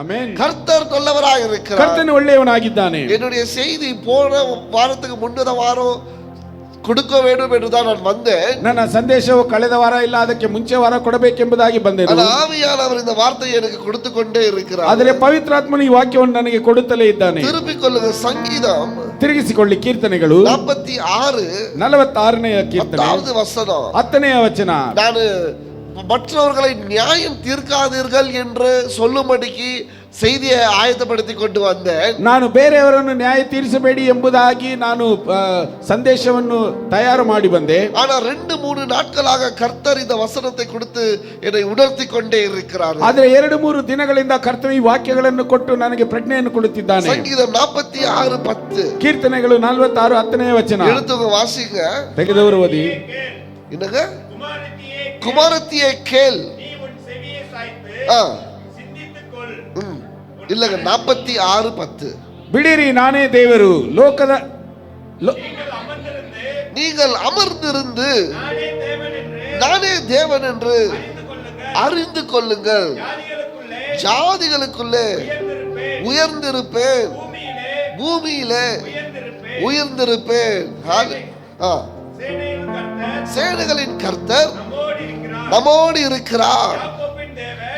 Amen. கர்த்தர் நல்லவராக இருக்கிறார். ಕರ್ತನು ಒಳ್ಳೆಯವನಾಗಿದ್ದಾನೆ. என்னுடைய செய்தி போன வாரத்துக்கு முன்னத வாரம் கொடுக்க வேண்டும் என்று தான் நான் வந்தேன். ನನ್ನ ಸಂದೇಶವು ಕಳೆದ ವಾರ ಇಲ್ಲ ಅದಕ್ಕೆ ಮುಂಚೆ ವಾರ ಕೊಡಬೇಕೆಂಬುದಾಗಿ ಬಂದೆನು. ஆவியானவர் இந்த வார்த்தையை எனக்கு கொடுத்து கொண்டே இருக்கிறார். ಆದರೆ ಪವಿತ್ರಾತ್ಮನು ಈ ವಾಕ್ಯವನ್ನು ನನಗೆ ಕೊಡುತ್ತಲೇ ಇದ್ದಾನೆ. திருப்பிக்கொள்ளுங்க சங்கீதம் ತಿರುಗಿಸಿಕೊಳ್ಳಿ ಕೀರ್ತನೆಗಳು 46ನೇ ಕೀರ್ತನೆ 10வது வசனம். 10ನೇ ವಚನ. ನಾನು மற்றவர்களை நியாயம் தீர்க்காதீர்கள் என்று சொல்லும்படிக்கு செய்தியை ஆயத்தப்படுத்தி கொண்டு வந்தேன். ನಾನು ಬೇರೆಯವರನ್ನು ನ್ಯಾಯ ತೀರಿಸಬೇಡಿ ಎಂಬುದಾಗಿ ನಾನು ಸಂದೇಶವನ್ನು ತಯಾರು ಮಾಡಿ ಬಂದೆ. ஆனா 2-3 நாட்களாக கர்த்தர் இந்த வசனத்தை கொடுத்து என்னை உணர்த்தி கொண்டே இருக்கிறார். ಆದರೆ 2-3 ದಿನಗಳಿಂದ ಕರ್ತನು ಈ ವಾಕ್ಯಗಳನ್ನು ಕೊಟ್ಟು ನನಗೆ ಪ್ರಜ್ಞೆಯನ್ನು ಕೊಡುತ್ತಿದ್ದಾನೆ. ಸಂಗೀತம் 46:10 ಕೀರ್ತನೆಗಳು 46:10ನೇ ವಚನ. எழுத்துங்க வாசிங்க. ತೆಗೆದವರು ಓದಿ. என்னங்க? குமாரத்தியே கேள். இல்லங்க 46:10. ಬಿಡಿರಿ ನಾನೇ ದೇವರು ಲೋಕದ நீங்கள் அமர்ந்திருந்து நானே தேவன் என்று அறிந்து கொள்ளுங்கள். ஜாதிகளுக்குள்ளே உயர்ந்திருப்பேன், பூமியிலே உயர்ந்திருப்பேன். சேனைகளின் கர்த்தர் நம்மோடு இருக்கிறார்.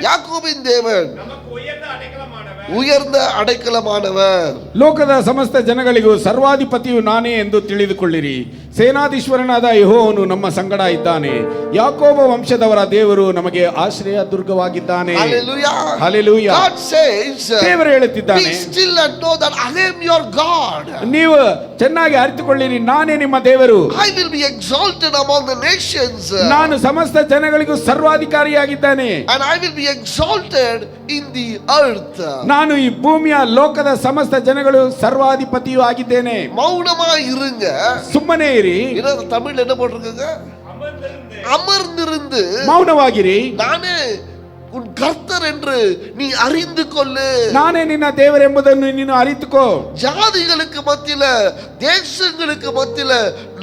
யாக்கோபின் தேவன் உயர்ந்த அடைக்கலமானவர். ಲೋಕದ ಸಮಸ್ತ ಜನಗಳಿಗೂ ಸರ್ವಾಧಿಪತಿಯು ನಾನೇ ಎಂದು ತಿಳಿದುಕೊಳ್ಳಿರಿ. ಸೇನಾಧೀಶ್ವರನಾದ ಯೆಹೋವನು ನಮ್ಮ ಸಂಗಡ ಇದ್ದಾನೆ. ಯಾಕೋಬ ವಂಶದವರ ದೇವರು ನಮಗೆ ಆಶ್ರಯ ದುರ್ಗವಾಗಿದ್ದಾನೆ. Hallelujah. Hallelujah. God says, ದೇವರು ಹೇಳುತ್ತಿದ್ದಾನೆ, be still and know that I am your God. ನೀವು ಚೆನ್ನಾಗಿ ಅರಿತುಕೊಳ್ಳಿರಿ, ನಾನೇ ನಿಮ್ಮ ದೇವರು. I will be exalted among the nations. ನಾನು ಸಮಸ್ತ ಜನಗಳಿಗೂ ಸರ್ವಾಧಿಕಾರಿಯಾಗಿದ್ದಾನೆ. And I will be exalted in the earth. ನಾನು ಈ ಭೂಮಿಯ ಲೋಕದ ಸಮಸ್ತ ಜನಗಳು ಸರ್ವಾಧಿಪತಿಯೂ ಆಗಿದ್ದೇನೆ. மௌனமாய் இருங்க. ಸುಮ್ಮನೆ ಇರಿ. தமிழ்ல என்ன போட்டிருக்குங்க? அமர்ந்திருந்து ಮೌನವಾಗಿರಿ. நானே உன் கர்த்தர் என்று நீ அறிந்து கொள்ளு. ನಾನೇ ನಿನ್ನ ದೇವರೆಂಬುದನ್ನು ನೀನು ಅರಿತುಕೋ. ஜாதிகளுக்கு மத்தியில தேசங்களுக்கு மத்தியில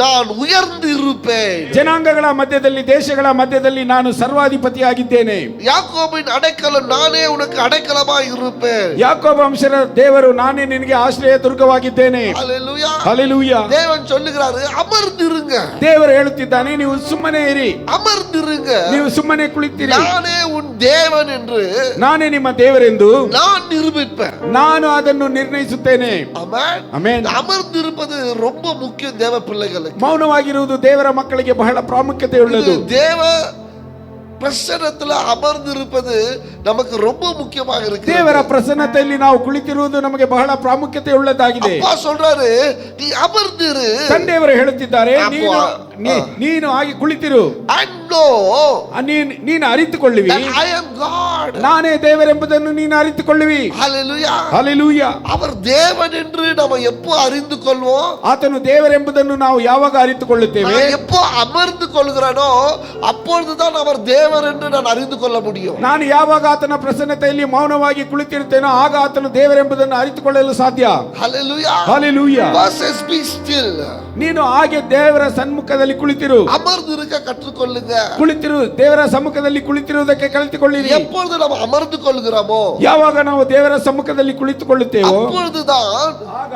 நான் உயர்ந்து இருப்பேன். ಜನಾಂಗಗಳ ಮಧ್ಯದಲ್ಲಿ ದೇಶಗಳ ಮಧ್ಯದಲ್ಲಿ ನಾನು ಸರ್ವಾಧಿಪತಿಯಾಗಿದ್ದೇನೆ. யாக்கோபின் அடைக்கலம் நானே உனக்கு அடைக்கலமாய் இருப்பேன். ಯಾಕೋಬ ವಂಶದ ದೇವರು ನಾನೇ ನಿನಗೆ ಆಶ್ರಯ ದುರ್ಗವಾಗಿದ್ದೇನೆ. ஹல்லேலூயா. ಹಲ್ಲೆಲೂಯಾ. தேவன் சொல்லுகிறாரு அமர்ந்திருங்க. ದೇವರು ಹೇಳುತ್ತಿದ್ದಾನೆ, ನೀವು ಸುಮ್ಮನೆ ಇರಿ. அமர்ந்திருங்க. ನೀವು ಸುಮ್ಮನೆ ಕುಳಿತಿರಿ. நானே உன் தேவன் என்று ನಾನೇ ನಿಮ್ಮ ದೇವರೆಂದು நான் நிரூபிப்பேன். ನಾನು ಅದನ್ನು ನಿರ್ಣಯಿಸುತ್ತೇನೆ. ஆமென். ಆಮೆನ್. அமர்ந்திருப்பது ரொம்ப முக்கியம் தேவ பிள்ளைகளுக்கு. ಮೌನವಾಗಿರುವುದು ದೇವರ ಮಕ್ಕಳಿಗೆ ಬಹಳ ಪ್ರಾಮುಖ್ಯತೆ ಉಳ್ಳದು. தேவ பிரசன்னத்துல அமர்ந்திருப்பது நமக்கு ரொம்ப முக்கியமாக இருக்கு. ದೇವರ ಪ್ರಸನ್ನತೆಯಲ್ಲಿ ನಾವು ಕುಳಿತಿರುವುದು ನಮಗೆ ಬಹಳ ಪ್ರಾಮುಖ್ಯತೆ ಉಳ್ಳದಾಗಿದೆ. அப்பா சொல்றாரு, நீ அமர்ந்திரு. ತಂದೆಯವರು ಹೇಳುತ್ತಿದ್ದಾರೆ, ನೀನು ಹಾಗೆ ಕುಳಿತಿರು. And know ನೀನು ಅರಿತುಕೊಳ್ಳುವಿ, that I am God. ನಾನೇ ದೇವರೆಂಬುದನ್ನು ನೀನು ಅರಿತುಕೊಳ್ಳುವಿ. Hallelujah. Hallelujah. அவர் தேவன் என்று நம்ம எப்போ அறிந்து கொள்வோம்? ಆತನು ದೇವರೆಂಬುದನ್ನು ನಾವು ಯಾವಾಗ ಅರಿತುಕೊಳ್ಳುತ್ತೇವೆ? எப்போ அமர்ந்து கொள்கிறானோ அப்பொழுதுதான் அவர் தேவன் என்று நான் அறிந்து கொள்ள முடியும். ನಾನು ಯಾವಾಗ ಆತನ ಪ್ರಸನ್ನತೆಯಲ್ಲಿ ಮೌನವಾಗಿ ಕುಳಿತಿರುತ್ತೇನೋ ಆಗ ಆತನು ದೇವರೆಂಬುದನ್ನು ಅರಿತುಕೊಳ್ಳಲು ಸಾಧ್ಯ. Hallelujah. Hallelujah. God says be still. ನೀನು ಹಾಗೆ ದೇವರ ಸಮ್ಮುಖದಲ್ಲಿ ಕುಳಿತಿರು. அமர்ந்திருக்க கற்றுக்கொள்ளுங்க. ಕುಳಿತಿರು. ದೇವರ ಸಮ್ಮುಖದಲ್ಲಿ ಕುಳಿತಿರುವುದಕ್ಕೆ ಕಲಿತುಕೊಳ್ಳಿರಿ. எப்பொழுது நாம் அமர்ந்து கொள்கிறோமோ, ಯಾವಾಗ ನಾವು ದೇವರ ಸಮ್ಮುಖದಲ್ಲಿ ಕುಳಿತುಕೊಳ್ಳುತ್ತೇವೋ அப்பொழுதுதான் ಆಗ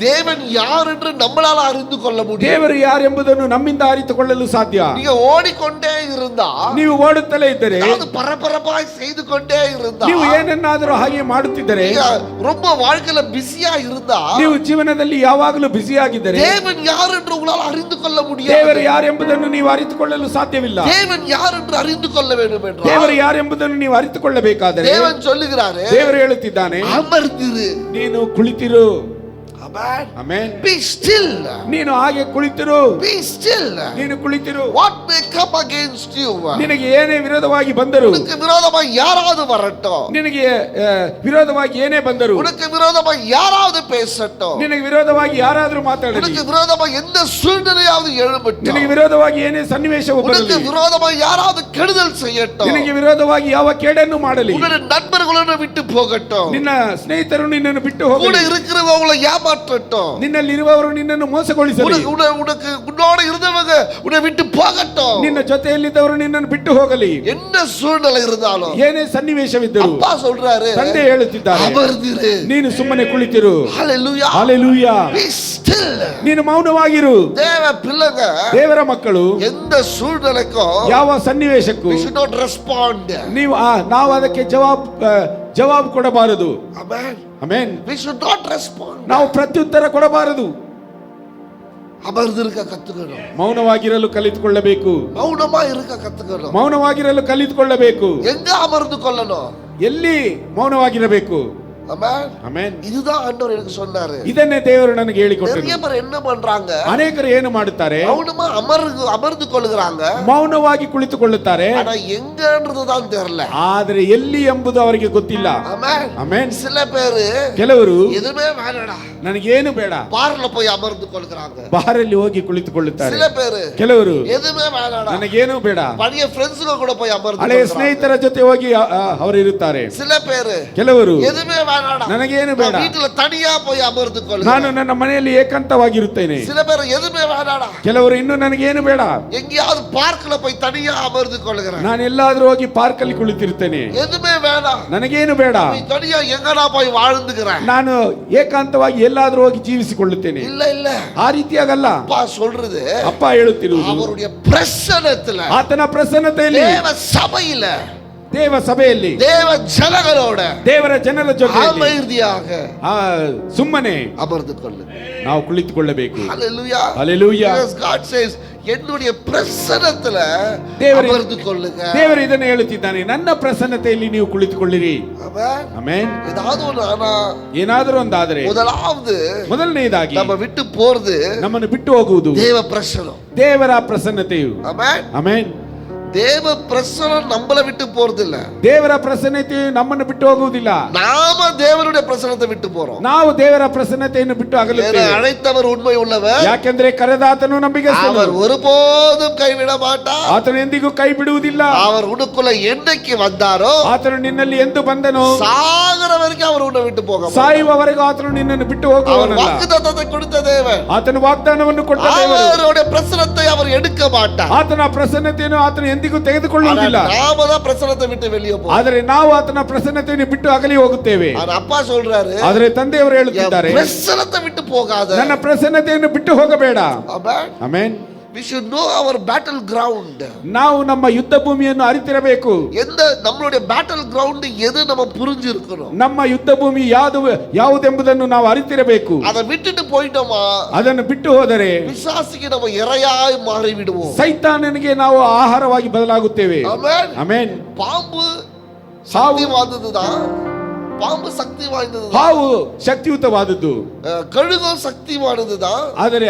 தேவன் யார் என்று நம்மளால அறிந்து கொள்ள முடியும். ದೇವರು ಯಾರೆಂಬುದನ್ನು ನಮ್ಮಿಂದ ಅರಿತುಕೊಳ್ಳಲು ಸಾಧ್ಯ. நீங்க ஓடிக்கொண்டே இருந்தா, ನೀವು ಓಡುತ್ತಲೇ ಇದ್ದರೆ, அது பரபரப்பாய் செய்து கொண்டே இருந்தா, ನೀವು ಏನನ್ನಾದರೂ ಹಾಗೆ ಮಾಡುತ್ತಿದ್ದರೆ, ரொம்ப வாழ்க்கையில பிஸியா இருந்தா, ನೀವು ಜೀವನದಲ್ಲಿ ಯಾವಾಗಲೂ ಬ್ಯುಸಿಯಾಗಿದ್ದರೆ, தேவன் யார் என்று உங்களால் அறிந்து கொள்ள முடியாது. ದೇವರು ಯಾರೆಂಬುದನ್ನು ನೀವು ಅರಿತುಕೊಳ್ಳಲು ಸಾಧ್ಯವಿಲ್ಲ. தேவன் யார் என்று அறிந்து கொள்ள வேண்டும் என்றால், ದೇವರು ಯಾರೆಂಬುದನ್ನು ನೀವು ಅರಿತುಕೊಳ್ಳಬೇಕಾದರೆ, தேவன் சொல்லுகிறாரு, ದೇವರು ಹೇಳುತ್ತಿದ್ದಾನೆ, அமர்ந்திரு. ನೀನು ಕುಳಿತಿರು. Amen. Be still. ನೀನು ಹಾಗೆ ಕುಳಿತಿರು. Be still. ನೀನು ಕುಳಿತಿರು. What may come against you? ನಿನಗೆ ಏನೇ ವಿರೋಧವಾಗಿ ಬಂದರು, உனக்கு விரோதமாய் யாராவது வரட்டும், ನಿನಗೆ ವಿರೋಧವಾಗಿ ಏನೇ ಬಂದರು, உனக்கு விரோதமாய் யாராவது பேசட்டும், ನಿನಗೆ ವಿರೋಧವಾಗಿ ಯಾರಾದರೂ ಮಾತಾಡಲಿ, உனக்கு விரோதமாய் எந்த சூழ்நிலையாவது எழும்பட்டும், ನಿನಗೆ ವಿರೋಧವಾಗಿ ಏನೇ ಸನ್ನಿವೇಶವು ಬರಲಿ, உனக்கு விரோதமாய் யாராவது கெடுதல் செய்யட்டும், ನಿನಗೆ ವಿರೋಧವಾಗಿ ಯಾವ ಕೇಡನ್ನು ಮಾಡಲಿ, உன்னுடைய நண்பர்களுடன் விட்டு போகட்டும், ನಿನ್ನ ಸ್ನೇಹಿತರು ನಿನ್ನನ್ನು ಬಿಟ್ಟು கூட ಹೋಗಲಿ, இருக்கிறவங்களை ஏமாற்றட்டும், ஏமாற்றட்டும். ನಿನ್ನಲ್ಲಿರುವವರು ನಿನ್ನನ್ನು ಮೋಸಗೊಳಿಸಲಿ. உனக்கு முன்னோட இருந்தவங்க உன்னை விட்டு போகட்டும். ನಿನ್ನ ಜೊತೆಯಲ್ಲಿದ್ದವರು ನಿನ್ನನ್ನು ಬಿಟ್ಟು ಹೋಗಲಿ. என்ன சூழ்நிலை இருந்தாலும், ಏನೇ ಸನ್ನಿವೇಶವಿದ್ದರೂ அப்பா சொல்றாரு, ತಂದೆ ಹೇಳುತ್ತಿದ್ದಾರೆ, ಅಮರ್ದಿರು, ನೀನು ಸುಮ್ಮನೆ ಕುಳಿತಿರು. Hallelujah, hallelujah. be still. ನೀನು ಮೌನವಾಗಿರು. ದೇವ ಪಿಲ್ಲಗ, ದೇವರ ಮಕ್ಕಳು ಎಂದ ಸೂழ்நிலைக்கோ, ಯಾವ ಸನ್ನಿವೇಶಕ್ಕೂ we should not respond. ನಾವು ಅದಕ್ಕೆ ಜವಾಬು ಕೊಡಬಾರದು. Amen. Amen. We should not respond. ನಾವು ಪ್ರತ್ಯುತ್ತರ ಕೊಡಬಾರದು. ಅಮರ್ದಿರ್ಕ ಕತ್ತುಕணும். ಮೌನವಾಗಿರಲು ಕಲಿತುಕೊಳ್ಳಬೇಕು. ಮೌನமா இருக்க ಕತ್ತುಕணும். ಮೌನವಾಗಿರಲು ಕಲಿತುಕೊಳ್ಳಬೇಕು. எங்க ಅಮರ್ದು கொள்ளணும்? ಎಲ್ಲಿ ಮೌನವಾಗಿರಬೇಕು. ஆமென். ಆಮೆನ್. இதுதான் ஆண்டவர் எனக்கு சொன்னாரு. ಇದನ್ನೇ ದೇವರು ನನಗೆ ಹೇಳಿಕೊಟ್ಟರು. நிறைய பேர் என்ன பண்றாங்க? ಅನೇಕರು ಏನು ಮಾಡುತ್ತಾರೆ? மௌனமா ಅಮರ್ದು கொள்ளுகிறாங்க. ಮೌನವಾಗಿ ಕುಳಿತುಕೊಳ್ಳುತ್ತಾರೆ. ஆனா எங்கன்றதுதான் தெரியல. ಆದರೆ ಎಲ್ಲಿ ಎಂಬುದು ಅವರಿಗೆ ಗೊತ್ತಿಲ್ಲ. ஆமென். ಆಮೆನ್. சில பேர் ಕೆಲವರು எதுமே வேணாடா, ನನಗೇನು ಬೇಡ, பார்ல போய் ಅಮರ್ದು கொள்ளுகிறாங்க. ಬಾರಲ್ಲಿ ಹೋಗಿ ಕುಳಿತುಕೊಳ್ಳುತ್ತಾರೆ. சில பேர் ಕೆಲವರು எதுமே வேணாடா, ನನಗೇನು ಬೇಡ, பழைய ಫ್ರೆಂಡ್ಸ್ ಕೂಡ போய் ಅಮರ್ದು ಹಳೆಯ கொள்ளுகிறாங்க. ಸ್ನೇಹಿತರ ಜೊತೆ ಹೋಗಿ ಅವರು ಇರುತ್ತಾರೆ. சில பேர் ಕೆಲವರು எதுமே வேணாடா, ನನಗೇನು ಬೇಡ, வீட்டுல தனியா போய் ಅಮರ್ದು கொள்ளுகிறாங்க. ನಾನು ನನ್ನ ಮನೆಯಲ್ಲಿ ಏಕಾಂತವಾಗಿರುತ್ತೇನೆ. சில பேர் எதுமே வேணாடா, ಕೆಲವರು ಇನ್ನು ನನಗೇನು ಬೇಡ, எங்கேயாவது பார்க்ல போய் தனியா அமர்ந்து கொள்ளுகிறாங்க. ನಾನು ಎಲ್ಲಾದ್ರೂ ಹೋಗಿ ಪಾರ್ಕ್ ಅಲ್ಲಿ ಕುಳಿತಿರ್ತೇನೆ. எதுமே வேணாம், ನನಗೇನು ಬೇಡ, தனியா எங்கடா போய் வாழ்ந்துக்கிறேன், ನಾನು ಏಕಾಂತವಾಗಿ ಎಲ್ಲಾದ್ರೂ ಹೋಗಿ ಜೀವಿಸಿಕೊಳ್ಳುತ್ತೇನೆ. இல்ல இல்ல, ಆ ರೀತಿಯಾಗಲ್ಲ. அப்பா சொல்றது, ಅಪ್ಪ ಹೇಳುತ್ತಿರುವುದು அவருடைய பிரசன்னத்துல, ಆತನ ಪ್ರಸನ್ನತೆಯಲ್ಲಿ, தேவ சபையில, ದೇವ ಸಭೆಯಲ್ಲಿ, தேவ ஜனங்களோட, ದೇವರ ಜನರ ಜೊತೆ அமைதியாக ಸುಮ್ಮನೆ அமர்ந்து கொள்ளு. ನಾವು ಕುಳಿತುಕೊಳ್ಳಬೇಕು. ஹalleluya, Hallelujah. God says, என்னுடைய பிரசன்னத்துல அமர்ந்து கொள்ளுங்க. ದೇವರು ಇದನ್ನು ಹೇಳುತ್ತಿದ್ದಾನೆ, ನನ್ನ ಪ್ರಸನ್ನತೆಯಲ್ಲಿ ನೀವು ಕುಳಿತುಕೊಳ್ಳಿರಿ. ஆமென். ಆಮೆನ್. ஏதாவது ஒண்ணு ஆனா, ಏನಾದರೂ ಒಂದಾದರೆ, ಮೊದಲನೆಯದಾಗಿ நம்ம விட்டு போறது, ನಮ್ಮನ್ನು ಬಿಟ್ಟು ಹೋಗುವುದು தேவ பிரசன்னம், ದೇವರ ಪ್ರಸನ್ನತೆಯು. ஆமென். ಆಮೆನ್. தேவ பிரசன்னம் நம்மள விட்டு போறது இல்ல, ದೇವರ ಪ್ರಸನ್ನತೆಯು ನಮ್ಮನ್ನು ಬಿಟ್ಟು ಹೋಗುವುದಿಲ್ಲ. நாம தேவனுடைய பிரசன்னத்தை விட்டு போறோம். ನಾವು ದೇವರ ಪ್ರಸನ್ನತೆಯನ್ನು ಬಿಟ್ಟು ಅಗಲುತ್ತೇವೆ. அழைத்தவர் உண்மை உள்ளவர், ಯಾಕೆಂದ್ರೆ ಕರೆದಾತನು ನಂಬಿಗಸ್ತನು, அவர் ஒருபோதும் கைவிட மாட்டார். ಆತನು ಎಂದಿಗೂ ಕೈ ಬಿಡುವುದಿಲ್ಲ. அவர் உனக்குள்ள என்னைக்கு வந்தாரோ, ಆತನು ನಿನ್ನಲ್ಲಿ ಎಂದು ಬಂದನು, சாகர வரைக்கும் அவர் உன்னை விட்டு போக மாட்டார். ಸಾಯುವವರೆಗೂ ಆತನು ನಿನ್ನನ್ನು ಬಿಟ್ಟು அவர் ಹೋಗುವವನಲ್ಲ. வாக்குத்தத்தத்தை கொடுத்த தேவன், ಆತನು ವಾಗ್ದಾನವನ್ನು ಕೊಟ್ಟ ದೇವರು, அவருடைய பிரசன்னத்தை அவர் எடுக்க மாட்டார். ಆತನ ಪ್ರಸನ್ನತೆಯನ್ನು ಆತನು ಎಂದಿಗೂ ತೆಗೆದುಕೊಳ್ಳುವುದಿಲ್ಲ. நாம தான் பிரசன்னத்தை விட்டு வெளியே போறோம். ಆದರೆ ನಾವು ಆತನ ಪ್ರಸನ್ನತೆಯನ್ನು ಬಿಟ್ಟು ಅಗಲಿ ಹೋಗುತ್ತೇವೆ. அப்பா சொல்றாரு, ಆದರೆ ತಂದೆಯವರು ಹೇಳುತ್ತಿದ್ದಾರೆ, பிரசன்னத்தை விட்டு போகாத, ನನ್ನ ಪ್ರಸನ್ನತೆಯನ್ನು ಬಿಟ್ಟು ಹೋಗಬೇಡ. ஆமென். Amen. We should know our battle ground. ನಾವು ನಮ್ಮ ಯುದ್ಧ ಭೂಮಿಯನ್ನು ಅರಿತಿರಬೇಕು. எந்த நம்மளுடைய battle ground எது நம்ம புரிஞ்சு இருக்கணும். ನಮ್ಮ ಯುದ್ಧ ಭೂಮಿ ಯಾವುದೆಂಬುದನ್ನು ನಾವು ಅರಿತಿರಬೇಕು. அதை விட்டுட்டு போயிட்டோமா, ಅದನ್ನು ಬಿಟ್ಟು ಹೋದರೆ பிசாசுக்கு நம்ம இரையாய் மாறி விடுவோம். ಸೈತಾನನಿಗೆ ನಾವು ಆಹಾರವಾಗಿ ಬದಲಾಗುತ್ತೇವೆ. ஆமென். ಆಮೆನ್. பாம்பு சக்தி வாய்ந்ததுதான், பாம்பு சக்தி வாய்ந்தது, ಹಾವು ಶಕ್ತಿಯುತವಾದದ್ದು, கழுகும் சக்தி வாய்ந்ததுதான், ಆದರೆ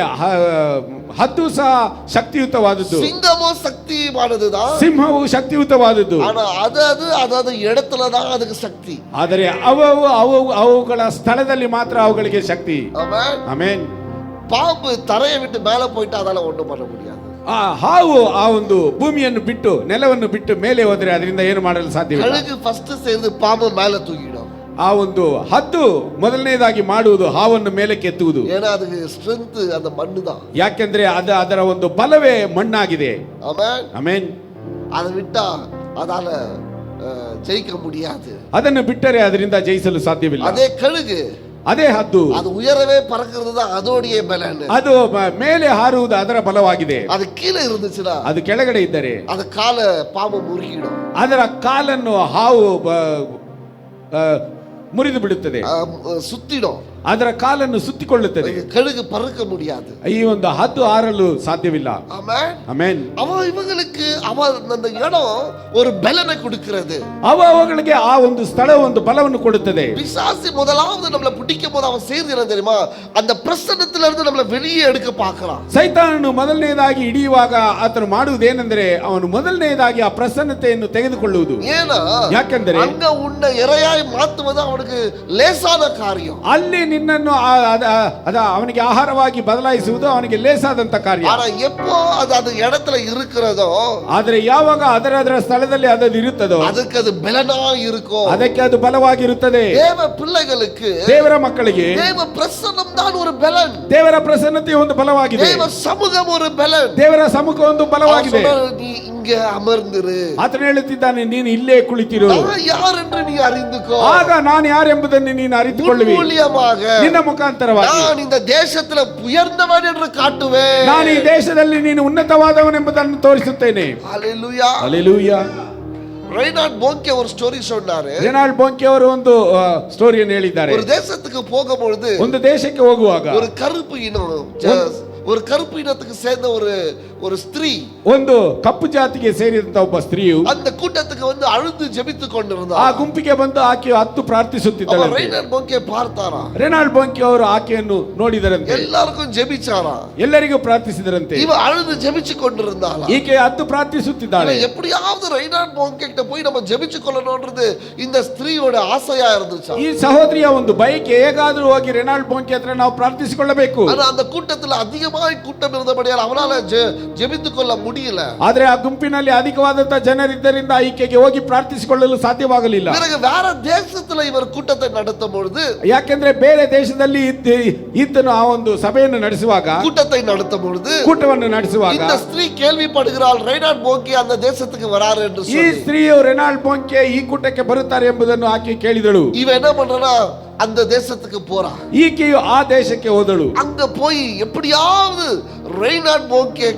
ಹದ್ದು ಸಹ ಶಕ್ತಿಯುತವಾದದ್ದು, சிங்கமும் சக்தி வாய்ந்ததுதான், ಸಿಂಹವು ಶಕ್ತಿಯುತವಾದದ್ದು. ஆனா அதாவது இடத்துல தான் அதுக்கு சக்தி. ಆದರೆ ಅವುಗಳ ಸ್ಥಳದಲ್ಲಿ ಮಾತ್ರ ಅವುಗಳಿಗೆ ಶಕ್ತಿ. ஆமென். ಆಮೆನ್. பாம்பு தரையை விட்டு மேல போயிட்டு அதால ஒண்ணும் பண்ண முடியாது. ಆ ಹಾವು ಆ ಒಂದು ಭೂಮಿಯನ್ನು ಬಿಟ್ಟು ನೆಲವನ್ನು ಬಿಟ್ಟು ಮೇಲೆ ಹೋದರೆ ಅದರಿಂದ ಏನು ಮಾಡಲು ಸಾಧ್ಯವಿಲ್ಲ. கழுகு ஃபர்ஸ்ட் செய்து பாம்பு மேல தூக்கிடும். ಆ ಒಂದು ಹದ್ದು ಮೊದಲನೇದಾಗಿ ಮಾಡುವುದು ಹಾವನ್ನು ಮೇಲಕ್ಕೆ ಎತ್ತುವುದು. ஏன்னா அதுக்கு ஸ்ட்ரெಂತ್ அந்த மண்ணு தான். ಯಾಕೆಂದ್ರೆ ಅದರ ಒಂದು ಬಲವೇ ಮಣ್ಣಾಗಿದೆ. ஆமென். ಆಮೆನ್. அதை விட்டா ಅದಾல ಜಯಿக்க முடியாது. ಅದನ್ನು ಬಿಟ್ಟರೆ ಅದರಿಂದ ಜಯಿಸಲು ಸಾಧ್ಯವಿಲ್ಲ. ಅದೇ ಕழுகு, ಅದೇ ಹದ್ದು, ಅದು ಉಯರವೇ ಪರಕ್கிறது தான் அதோடைய பலன். ಅದು ಮೇಲೆ ಹಾರುವುದು ಅದರ ಬಲವಾಗಿದೆ. ಅದು கீழே இருந்துச்சுனா, ಅದು ಕೆಳಗಡೆ ಇದ್ದರೆ ಅದು ಕಾಲ ಪಾம்பು ಮುರಿಕಿடும். ಅದರ ಕಾಲನ್ನು ಹಾವು ಮುರಿದು ಬಿಡುತ್ತದೆ, ಸುತ್ತಿடும். ಅದರ ಕಾಲನ್ನು ಸುತ್ತಿಕೊಳ್ಳುತ್ತದೆ. கழுகு பறக்க முடியாது. ಈ ಒಂದು ಹದ್ದು ಹಾರಲು ಸಾಧ್ಯವಿಲ್ಲ. ஆமென். ಆಮೆನ್. இவங்களுக்கு அந்த இடம் ஒரு பலனை கொடுக்கிறது. ಅವುಗಳಿಗೆ ಆ ಒಂದು ಸ್ಥಳ ಒಂದು ಬಲವನ್ನು ಕೊಡುತ್ತದೆ. பிசாசு முதலாவது நம்மள பிடிக்கும் போது அவன் செய்யறது தெரியுமா, அந்த பிரசன்னத்துல இருந்து நம்மள வெளியே எடுக்க பார்க்கறான். ಸೈತಾನನು ಮೊದಲನೇದಾಗಿ ಹಿಡಿಯುವಾಗ ಆತನು ಮಾಡುವುದೇನೆಂದರೆ ಅವನು ಮೊದಲನೇದಾಗಿ ಆ ಪ್ರಸನ್ನತೆಯನ್ನು ತೆಗೆದುಕೊಳ್ಳುವುದು. ஏன்னா ಯಾಕೆಂದರೆ அங்க உன்னை இரையாய் மாத்துவது அவனுக்கு லேசான காரியம். ಅಲ್ಲಿ ನಿನ್ನನ್ನು ಅವನಿಗೆ ಆಹಾರವಾಗಿ ಬದಲಾಯಿಸುವುದು ಅವನಿಗೆ ಲೇಸಾದಂತ ಕಾರ್ಯ. ஆனா எப்போ அது அந்த இடத்துல இருக்கிறதோ, ಆದರೆ ಯಾವಾಗ ಅದರ ಸ್ಥಳದಲ್ಲಿ ಅದು ಇರುತ್ತದೋ ಅದಕ್ಕೆ ಅದು ಬಲನಾ இருக்கும். ಅದಕ್ಕೆ ಅದು ಬಲವಾಗಿರುತ್ತದೆ. தேவ பிள்ளைகளுக்கு, ದೇವರ ಮಕ್ಕಳಿಗೆ தேவ பிரசன்னம் தான் ஒரு பலன். ದೇವರ ಪ್ರಸನ್ನತೆ ಒಂದು ಬಲವಾಗಿದೆ. தேவ சமூகம் ஒரு பலன். ದೇವರ ಸಮ್ಮುಖ ಒಂದು ಬಲವಾಗಿದೆ. நீ இங்க ಅಮರ್ந்திரு. ಆತನು ಹೇಳುತ್ತಿದ್ದಾನೆ, ನೀನು ಇಲ್ಲೇ ಕುಳಿತಿರು. நான் யார் என்று நீ அறிந்துಕೋ. ಆಗ ನಾನು ಯಾರೆಂಬುದನ್ನು ನೀನು ಅರಿತುಕೊಳ್ಳುವಿ. ಮೂಲ್ಯமாக ನಿನ್ನ ಮುಖಾಂತರವಾಗಿ நான் இந்த தேசத்துல உயர்ந்தவன் என்று காட்டுவேன். ನಾನು ಈ ದೇಶದಲ್ಲಿ ನೀನು ಉನ್ನತವಾದವನೆಂಬುದನ್ನು ತೋರಿಸುತ್ತೇನೆ. ஹalleluya. ಹಲ್ಲೆಲೂಯಾ. ரைனால்ட் போங்கே ஒரு ஸ்டோரி சொன்னாரு. ರೆನಾಲ್ಡ್ ಬೊಂಕೆ ಅವರು ಒಂದು ಸ್ಟೋರಿಯನ್ನು ಹೇಳಿದ್ದಾರೆ. ஒரு தேசத்துக்கு போகும்போது, ಒಂದು ದೇಶಕ್ಕೆ ಹೋಗುವಾಗ ஒரு கருப்பு இனம், ஒரு கருப்பு இனத்துக்கு சேர்ந்த ஒரு ஸ்திரீ, ಒಂದು ಕಪ್ಪು ಜಾತಿಗೆ ಸೇರಿದಂತ ಒಬ್ಬ ಸ್ತ್ರೀಯು அந்த கூட்டத்துக்கு வந்து அழுது ஜெபித்து கொண்டிருந்தார். ಆ ಗುಂಪಿಗೆ ಬಂದು ಆಕೆ ಹತ್ತು ಪ್ರಾರ್ಥಿಸುತ್ತಿದ್ದಳು. ரைனால்ட் போங்கே பார்த்தாரா. ರೆನಾಲ್ಡ್ ಬೊಂಕೆ ಅವರು ಆಕೆಯನ್ನು ನೋಡಿದರಂತೆ. எல்லாருக்கும் ஜெபிச்சாரா. ಎಲ್ಲರಿಗೂ ಪ್ರಾರ್ಥಿಸಿದರಂತೆ. இவ அழுது ஜெபிச்சு கொண்டிருந்தாளா. ಈಕೆ ಹತ್ತು ಪ್ರಾರ್ಥಿಸುತ್ತಿದ್ದಾಳೆ. எப்படியாவது ரைனால்ட் போங்கே கிட்ட போய் நம்ம ஜெபிச்சு கொள்ளணும்ன்றது இந்த ஸ்திரீயோட ஆசையா இருந்துச்சு. ಈ ಸಹೋದರಿಯ ಒಂದು ಬಯಕೆ, ಹೇಗಾದರೂ ಹೋಗಿ ರೆನಾಲ್ಡ್ ಬೊಂಕೆ ಹತ್ರ ನಾವು ಪ್ರಾರ್ಥಿಸಿಕೊಳ್ಳಬೇಕು. ஆனா அந்த கூட்டத்துல அதிகமாய் கூட்டம் இருந்தபடியால் அவனால ஜெபித்து கொள்ள முடியல. ಆದರೆ ಆ ಗುಂಪಿನಲ್ಲಿ ಅಧಿಕವಾದಂತ ಜನರಿದ್ದರಿಂದ ಈಕೆಗೆ ಹೋಗಿ ಪ್ರಾರ್ಥಿಸಿಕೊಳ್ಳಲು ಸಾಧ್ಯವಾಗಲಿಲ್ಲ. பிறகு வேற தேசத்துல இவர் கூட்டத்தை நடத்தும் பொழுது, ಯಾಕೆಂದ್ರೆ ಬೇರೆ ದೇಶದಲ್ಲಿ ಈತನು ಆ ಒಂದು ಸಭೆಯನ್ನು ನಡೆಸುವಾಗ, கூட்டத்தை நடத்தும் பொழுது, ಕೂಟವನ್ನು ನಡೆಸುವಾಗ இந்த ஸ்திரீ கேள்விப்படுகிறாள், ரைனால்ட் போங்கே அந்த தேசத்துக்கு வராரு என்று ಈ சொல்லி. ಸ್ತ್ರೀಯು ರೆನಾಲ್ಡ್ ಬೊಂಕೆ ಈ ಕೂಟಕ್ಕೆ ಬರುತ್ತಾರೆ ಎಂಬುದನ್ನು ಆಕೆ ಕೇಳಿದಳು. இவ என்ன பண்றா, அந்த தேசத்துக்கு போறா. ಈಕೆಯು ಆ ದೇಶಕ್ಕೆ ಹೋದಳು. அங்க போய் எப்படியாவது ரைனால்ட் போங்கே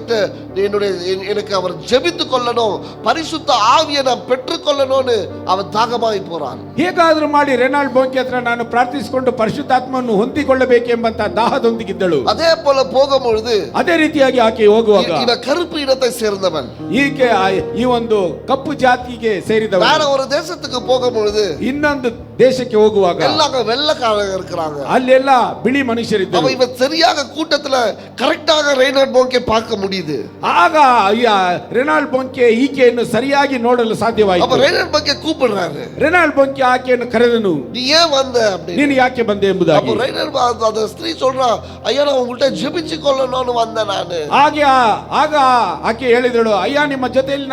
எனக்கு அவர் ஜெபித்து கொள்ளணும், பரிசுத்த ஆவியை நான் பெற்றுக்கொள்ளணும்னு அவன் தாகமாய் போறான். ಹೇಗಾದರೂ ಮಾಡಿ ರೆನಾಲ್ಡ್ ಬೊಂಕೆ ಹತ್ರ ನಾನು ಪ್ರಾರ್ಥಿಸಿಕೊಂಡು ಪರಿಶುದ್ಧಾತ್ಮವನ್ನು ಹೊಂದಿಕೊಳ್ಳಬೇಕೆಂಬಂತ ದಾಹದೊಂದಿಗಿದ್ದಳು. அதே போல போகும்பொழுது, ಅದೇ ರೀತಿಯಾಗಿ ಆಕೆ ಹೋಗುವಾಗ இவ கருப்பு இனத்தை சேர்ந்தவன், ಈಕೆ ಈ ಒಂದು ಕಪ್ಪು ಜಾತಿಗೆ ಸೇರಿದವ. வேற ஒரு தேசத்துக்கு போகும்பொழுது, ಇನ್ನೊಂದು ದೇಶಕ್ಕೆ ಹೋಗುವಾಗ எல்லாம் வெள்ளைக்காரங்க இருக்கிறாங்க. ಅಲ್ಲೆಲ್ಲ ಬಿಳಿ ಮನುಷ್ಯರಿದ್ದರು. அவ இவ சரியாக கூட்டத்துல கரெக்டாக ரைனால்ட் போங்கே பார்க்க முடியுது. ಆಗ ರೆನಾಲ್ಡ್ ಬೊಂಕೆ ಈಕೆಯನ್ನು ಸರಿಯಾಗಿ ನೋಡಲು அப்ப ಸಾಧ್ಯವಾಯಿತು. ரைனால்ட் போங்கே கூப்பிடுறாரு. ರೆನಾಲ್ಡ್ ಬೊಂಕೆ ಆಕೆಯನ್ನು ಕರೆದನು. நீ ஏன் வந்த அப்படி. ನೀನು ಯಾಕೆ ಬಂದೆ ಎಂಬುದಾಗಿ. அப்ப ரைனால்ட் அந்த ஸ்திரீ சொல்றா, ஐயா நான் உங்கள்ட்ட ஜெபிச்சு கொள்ளணும்னு வந்தேன் நானு. ಆಗ ಆಕೆ ಹೇಳಿದಳು, ಅಯ್ಯ ನಿಮ್ಮ ಜೊತೆಯಲ್ಲಿ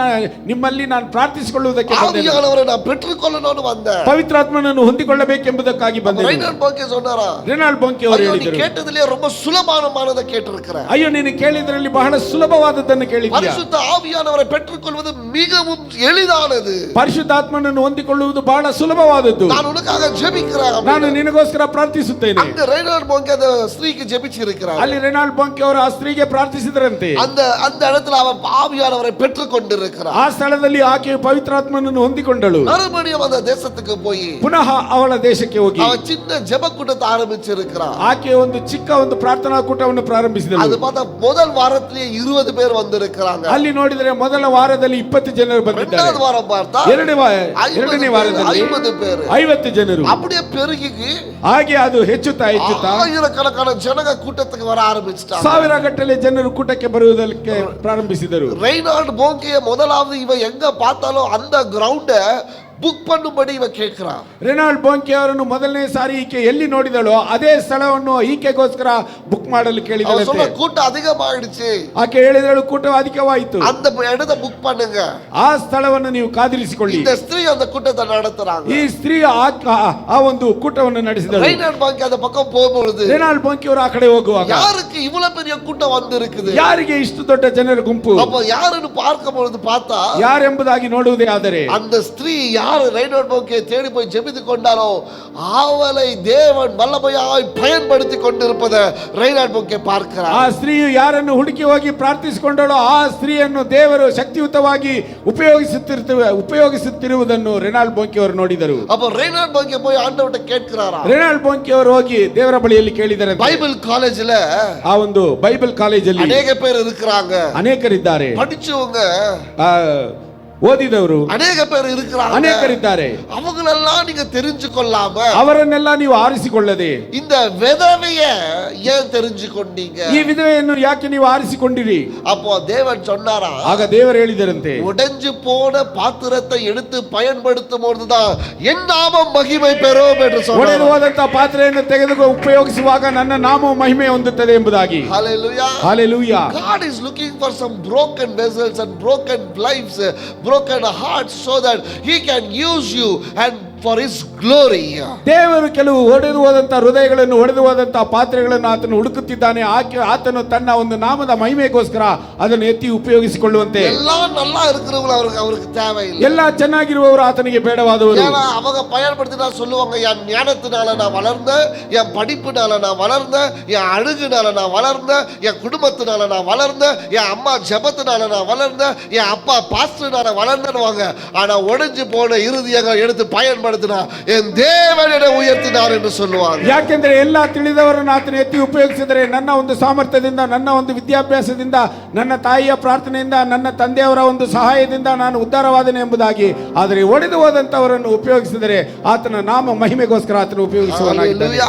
ನಿಮ್ಮಲ್ಲಿ ನಾನು ಪ್ರಾರ್ಥಿಸಿಕೊಳ್ಳುವುದಕ್ಕೆ ಬಂದೆ. ஆவியானவரை நான் பெற்றுக்கொள்ளணும்னு வந்தேன். ಪವಿತ್ರಾತ್ಮನನ್ನು ಹೊಂದಿಕೊಳ್ಳಬೇಕೆಂಬುದಕ್ಕಾಗಿ ಬಂದೆ. ரைனால்ட் போங்கே சொன்னாரா, ರೆನಾಲ್ಡ್ ಬೊಂಕೆ ಅವರು ஐயோ நீ ಹೇಳಿದರು, கேட்டதிலே ரொம்ப சுலபமானதை கேட்டிருக்கிற. ಅಯ್ಯೋ ನೀನು ಕೇಳಿದ್ರಲ್ಲಿ ಬಹಳ ಸುಲಭವಾದದ್ದನ್ನು ಕೇಳಿದ್ಯಾ. பரிசுத்த ஆவியானவரை பெற்றுக்கொள்வது மிகவும் எளிதானது. ಪರಿಶುದ್ಧಾತ್ಮನನ್ನು ಹೊಂದಿಕೊಳ್ಳುವುದು ಬಹಳ ಸುಲಭವಾದದ್ದು. நான் உனக்காக ஜெபிக்கிறேன். ನಾನು ನಿನಗೋಸ್ಕರ ಪ್ರಾರ್ಥಿಸುತ್ತೇನೆ. அங்க ரைனால்ட் போங்கே அந்த ஸ்திரீக்கு ஜெபிச்சு இருக்கிறார். ಅಲ್ಲಿ ರೆನಾಲ್ಡ್ ಬೊಂಕೆ ಅವರು ಆ ಸ್ತ್ರೀಗೆ ಪ್ರಾರ್ಥಿಸಿದರಂತೆ. அந்த இடத்துல அவ ஆவியானவரை பெற்றுக்கொண்டிருக்கிறார். ಆ ಸ್ಥಳದಲ್ಲಿ ಆಕೆಯು ಪವಿತ್ರಾತ್ಮನನ್ನು ಹೊಂದಿಕೊಂಡಳು. மறுபடியும் அந்த தேசத்துக்கு போய் ಪುನಃ ಅವಳ ದೇಶಕ್ಕೆ ಹೋಗಿ அவ சின்ன ஜெப கூட்டத்தை ஆரம்பிச்சிருக்கிறார். ಆಕೆ ಒಂದು ಚಿಕ್ಕ ಒಂದು ಪ್ರಾರ್ಥನಾ ಕೂಟವನ್ನು ಪ್ರಾರಂಭಿಸಿದಳು. அது பார்த்தா முதல் வாரத்திலேயே 20 பேர் வந்திருக்கிறாங்க. ಅಲ್ಲಿ ನೋಡಿದರೆ ಮೊದಲ ವಾರದಲ್ಲಿ 20 ಜನರು ಬಂದಿದ್ದಾರೆ. இரண்டாவது வாரம் பார்த்தா ಎರಡನೇ ವಾರದಲ್ಲಿ 50 பேர். 50 ಜನರು. அப்படியே பெருகி ಹಾಗೆ ಅದು ಹೆಚ್ಚುತ್ತಾ ஆயிரக்கணக்கான ஜனங்க கூட்டத்துக்கு வர ஆரம்பிச்சிட்டாங்க. ಸಾವಿರ ಗಟ್ಟಲೆ ಜನರು ಕೂಟಕ್ಕೆ ಬರುವುದಕ್ಕೆ ಪ್ರಾರಂಭಿಸಿದರು. ரைனால்ட் போங்கே முதலாவது இவ எங்க பார்த்தாலும் அந்த கிரவுண்ட புக் பண்ணும்படி இவ கேட்கிறான். ರೆನಾಲ್ಡ್ ಬೊಂಕೆ ಅವರನ್ನು ಮೊದಲನೇ ಸಾರಿ ಈಕೆ ಎಲ್ಲಿ ನೋಡಿದಳೋ ಅದೇ ಸ್ಥಳವನ್ನು ಈಕೆಗೋಸ್ಕರ ಬುಕ್ ಮಾಡಲು ಕೇಳಿದಳಂತೆ. சொல்ல கூட்டம் அதிகமாயிடுச்சு. ಆಕೆ ಹೇಳಿದಳು, ಕೂಟ ಅಧಿಕವಾಯಿತು, அந்த இடத்தை புக் பண்ணுங்க. ಆ ಸ್ಥಳವನ್ನು ನೀವು ಕಾದಿರಿಸಿಕೊಳ್ಳಿ. இந்த ஸ்திரீ அந்த கூட்டத்தை நடத்துறாங்க. ಈ ಸ್ತ್ರೀ ಆ ಒಂದು ಕೂಟವನ್ನು ನಡೆಸಿದಳು. ரைனால்ட் போங்கே அந்த பக்கம் போகும்போது, ರೆನಾಲ್ಡ್ ಬೊಂಕೆ ಅವರು ಆ ಕಡೆ ಹೋಗುವಾಗ யாருக்கு இவ்வளவு பெரிய கூட்டம் வந்திருக்குது, ಯಾರಿಗೆ ಇಷ್ಟು ದೊಡ್ಡ ಜನರ ಗುಂಪು, அப்ப யாருன்னு பார்க்கும்போது பார்த்தா ಯಾರೆಂಬುದಾಗಿ ನೋಡುವುದೇ ಆದರೆ அந்த ஸ்திரீ யாரு ரைனால்ட் போங்கே தேடி போய் ஜெபித்து கொண்டாரோ அவளை தேவன் வல்லமையாய் பயன்படுத்தி கொண்டிருப்பதை ரைனால்ட் போங்கே பார்க்கிறார். ಆ ಸ್ತ್ರೀಯು ಯಾರನ್ನು ಹುಡುಕಿ ಹೋಗಿ ಪ್ರಾರ್ಥಿಸಿಕೊಂಡಳೋ ಆ ಸ್ತ್ರೀಯನ್ನು ದೇವರು ಶಕ್ತಿಯುತವಾಗಿ ಉಪಯೋಗಿಸುತ್ತಿರುವುದನ್ನು ರೆನಾಲ್ಡ್ ಬೊಂಕೆ ಅವರು ನೋಡಿದರು. அப்ப ரைனால்ட் போங்கே போய் ஆண்டவர்ட்ட கேட்கிறாரா. ರೆನಾಲ್ಡ್ ಬೊಂಕೆ ಅವರು ಹೋಗಿ ದೇವರ ಬಳಿಯಲ್ಲಿ ಕೇಳಿದರೆ, பைபிள் காலேஜ்ல ಆ ಒಂದು ಬೈಬಲ್ ಕಾಲೇಜಲ್ಲಿ ಅನೇಕ பேர் இருக்கிறாங்க, ಅನೇಕರಿದ್ದಾರೆ, படிச்சவங்க, ಓದಿದವರು ಅನೇಕ பேர் இருக்கிறாங்க. ಅನೇಕರಿದ್ದಾರೆ. அவங்களெல்லாம் நீங்க தெரிஞ்சு கொள்ளாம ಅವರನ್ನೆಲ್ಲ ನೀವು ಆರಿಸಿಕೊಳ್ಳದೆ இந்த விதவைய ஏன் தெரிஞ்சு கொண்டீங்க? ಈ ವಿಧವೆಯನ್ನು ಯಾಕೆ ನೀವು ಆರಿಸಿಕೊಂಡಿರಿ? அப்போ தேவன் சொன்னாரா, ಆಗ ದೇವರು ಹೇಳಿದರಂತೆ, உடைஞ்சு போன பாத்திரத்தை எடுத்து பயன்படுத்தும் பொழுதுதான் என் நாமம் மகிமை பெறும் என்று ಒಡೆದು சொன்னார். ಹೋದಂತಹ ಪಾತ್ರೆಯನ್ನು ತೆಗೆದು ಉಪಯೋಗಿಸುವಾಗ ನನ್ನ ನಾಮವು ಮಹಿಮೆ ಹೊಂದುತ್ತದೆ ಎಂಬುದಾಗಿ. Hallelujah. Hallelujah. God is looking for some broken vessels and broken lives, broken hearts, so that He can use you and for His glory. ದೇವರು ಕೆಲವು ಒಡೆದು ಹೋದಂತಹ ಹೃದಯಗಳನ್ನು, ಒಡೆದು ಹೋದಂತಹ ಪಾತ್ರೆಗಳನ್ನು ಆತನು ಹುಡುಕುತ್ತಿದ್ದಾನೆ. ಆತನು ತನ್ನ ಒಂದು ನಾಮದ ಮಹಿಮೆಗೋಸ್ಕರ ಅದನ್ನು ಎತ್ತಿ ಉಪಯೋಗಿಸಿಕೊಳ್ಳುವಂತೆ. எல்லாம் நல்லா இருக்கிறவங்க அவருக்கு தேவையில்லை. ಎಲ್ಲ ಚೆನ್ನಾಗಿರುವವರು ಆತನಿಗೆ ಬೇಡವಾದವರು. ஏன்னா அவங்க பயன்படுத்தினா சொல்லுவாங்க, என் ஞானத்தினால நான் வளர்ந்தேன், என் படிப்புனால நான் வளர்ந்தேன், என் அழகுனால நான் வளர்ந்தேன், என் குடும்பத்தினால நான் வளர்ந்தேன், என் அம்மா ஜெபத்தினால நான் வளர்ந்தேன், என் அப்பா பாஸ்டர்னால வளர்ந்தேன்னுவாங்க. ஆனா உடைஞ்சு போன இருதயங்களை எடுத்து பயன்படுத்தினா என் தேவன் என்னை உயர்த்தினார் என்று சொல்லுவாங்க. ಯಾಕೆಂದ್ರೆ ಎಲ್ಲ ತಿಳಿದವರನ್ನು ಆತನು ಎತ್ತಿ ಉಪಯೋಗಿಸಿದರೆ ನನ್ನ ಒಂದು ಸಾಮರ್ಥ್ಯದಿಂದ, ನನ್ನ ಒಂದು ವಿದ್ಯಾಭ್ಯಾಸದಿಂದ, ನನ್ನ ತಾಯಿಯ ಪ್ರಾರ್ಥನೆಯಿಂದ, ನನ್ನ ತಂದೆಯವರ ಒಂದು ಸಹಾಯದಿಂದ ನಾನು ಉದ್ಧಾರವಾದನೆ ಎಂಬುದಾಗಿ. ಆದರೆ ಒಡೆದು ಹೋದಂತವರನ್ನು ಉಪಯೋಗಿಸಿದರೆ ಆತನ ನಾಮ ಮಹಿಮೆಗೋಸ್ಕರ ಆತನು ಉಪಯೋಗಿಸುವನಾಗಿದ್ದಾನೆ.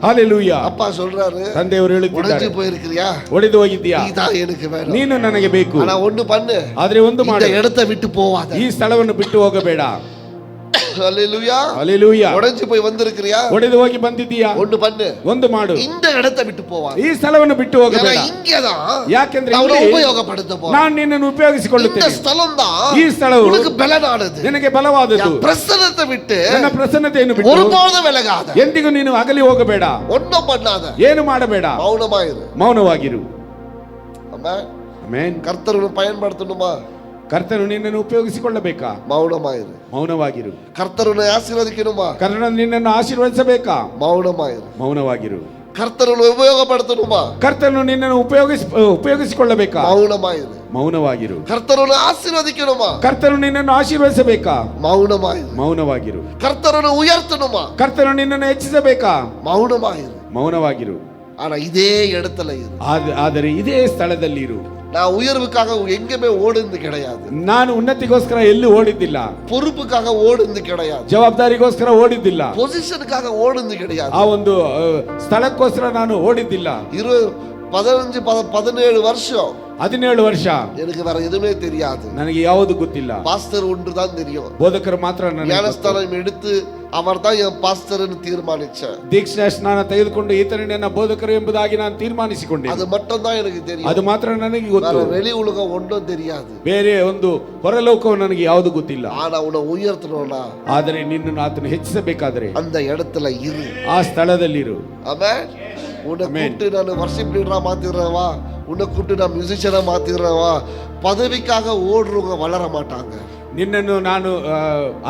ಹಲ್ಲೆಲೂಯಾ. அப்பா சொல்றாரு, ತಂದೆಯವರು ಹೇಳುತ್ತಿದ್ದಾರೆ, உடைஞ்சு போயிருக்கிறியா, ಒಡೆದು ಹೋಗಿದ್ದೀಯಾ, நீதான் எனக்கு வேணும், ನೀನು ನನಗೆ ಬೇಕು. ஆனா ஒண்ணு பண்ணு, ಆದ್ರೆ ಒಂದು ಮಾಡು, இந்த இடத்தை விட்டு போவாத, ಈ ಸ್ಥಳವನ್ನು ಬಿಟ್ಟು ಹೋಗಬೇಡ. ஹல்லேலூயா. ಹಲ್ಲೆಲೂಯಾ. உடைஞ்சு போய் வந்திருக்கிறியா, ಒಡೆದು ಹೋಗಿ ಬಂದಿದ್ದೀಯಾ, ஒண்ணு பண்ணு, ಒಂದು ಮಾಡು, இந்த இடத்தை விட்டு போவாத, ಈ ಸ್ಥಳವನ್ನು ಬಿಟ್ಟು ಹೋಗಬೇಡ. இங்கதான் ಯಾಕೆಂದ್ರೆ நான் ಇಲ್ಲಿ உபயோகப்படுத்த போறேன். ನಾನು ನಿನ್ನನ್ನು இந்த ಉಪಯೋಗಿಸಿಕೊಳ್ಳುತ್ತೇನೆ. ஸ்தலம் தான் ಈ ಸ್ಥಳವು உனக்கு பலனானது. ನಿನಗೆ ಬಲವಾದದ್ದು. பிரசன்னத்தை விட்டு ನನ್ನ ಪ್ರಸನ್ನತೆಯನ್ನು ಬಿಟ್ಟು ஒருபோதும் விலகாத, ಎಂದಿಗೂ ನೀನು ಅಗಲಿ ಹೋಗಬೇಡ. ஒண்ணும் பண்ணாத, ಏನು ಮಾಡಬೇಡ, மௌனமாயிரு. ಮೌನವಾಗಿರು. ஆமென். ಆಮೆನ್. கர்த்தர் பயன்படுத்தணுமா, ಕರ್ತನು ನಿನ್ನನ್ನು ಉಪಯೋಗಿಸಿಕೊಳ್ಳಬೇಕಾ, மௌனமாயிரு. ಮೌನವಾಗಿರು. கர்த்தர் ஆசீர்வதிக்கணுமா, ಕರ್ತನು ನಿನ್ನನ್ನು ಆಶೀರ್ವದಿಸಬೇಕಾ, மௌனமாயிரு. ಮೌನವಾಗಿರು. கர்த்தர் உபயோகப்படுத்தணுமா, ಕರ್ತನು ನಿನ್ನನ್ನು ಉಪಯೋಗಿಸಿಕೊಳ್ಳಬೇಕಾ, மௌனமாயிரு. ಮೌನವಾಗಿರು. கர்த்தர் ஆசீர்வதிக்கணுமா, ಕರ್ತನು ನಿನ್ನನ್ನು ಆಶೀರ್ವದಿಸಬೇಕಾ, மௌனமாயிரு. ಮೌನವಾಗಿರು. கர்த்தர் உயர்த்தணுமா, ಕರ್ತನು ನಿನ್ನನ್ನು ಹೆಚ್ಚಿಸಬೇಕಾ, மௌனமாயிரு. ಮೌನವಾಗಿರು. ஆனா இதே இடத்துல இரு. ಆದರೆ ಇದೇ ಸ್ಥಳದಲ್ಲಿ ಇರು. நான் உயர்வுக்காக எங்கேயுமே ஓடுந்து கிடையாது, ನಾನು ಉನ್ನತಿಗೋಸ್ಕರ ಎಲ್ಲಿ ಓಡಿದ್ದಿಲ್ಲ, பொறுப்புக்காக ஓடுந்து கிடையாது, ಜವಾಬ್ದಾರಿಗೋಸ್ಕರ ಓಡಿದ್ದಿಲ್ಲ, பொசிஷனுக்காக ஓடுந்து கிடையாது, ಆ ಒಂದು ಸ್ಥಳಕ್ಕೋಸ್ಕರ ನಾನು ಓಡಿದ್ದಿಲ್ಲ. 15 17 வருஷம் 17 ವರ್ಷ எனக்கு வேற எதுவுமே தெரியாது, ನನಗೆ ಯಾವುದು ಗೊತ್ತಿಲ್ಲ. பாஸ்டர் ஒன்று தான் தெரியும். ಬೋಧಕರು ಮಾತ್ರ ನನಗೆ ಗೊತ್ತು. ஞானஸ்தானம் எடுத்து அவர் தான் என் பாஸ்டர்னு தீர்மானிச்சேன். ದೀಕ್ಷಾ ಸ್ನಾನ ತೆಗೆದುಕೊಂಡು ಈತನೇ ನನ್ನ ಬೋಧಕರು ಎಂಬುದಾಗಿ ನಾನು ತೀರ್ಮಾನಿಸಿಕೊಂಡೆ. அது மட்டும் தான் எனக்கு தெரியும். ಅದು ಮಾತ್ರ ನನಗೆ ಗೊತ್ತು. வேற வெளி உலகம் ஒன்றும் தெரியாது. ಬೇರೆ ಒಂದು ಹೊರಲೋಕವು ನನಗೆ ಯಾವುದು ಗೊತ್ತಿಲ್ಲ. ஆனா உன்னை உயர்த்தணும்னா, ಆದರೆ ನಿನ್ನನ್ನು ಆತನು ಹೆಚ್ಚಿಸಬೇಕಾದರೆ அந்த இடத்துல இரு. ಆ ಸ್ಥಳದಲ್ಲಿರು. ஆமென். உன்னை கூப்பிட்டு நான் வர்ஷிப் லீடரா மாத்திடுறவா, உன்னை கூப்பிட்டு நான் மியூசிஷியனா மாத்திடுறவா, பதவிக்காக ஓடுறவங்க வளர மாட்டாங்க. ನಿನ್ನನ್ನು ನಾನು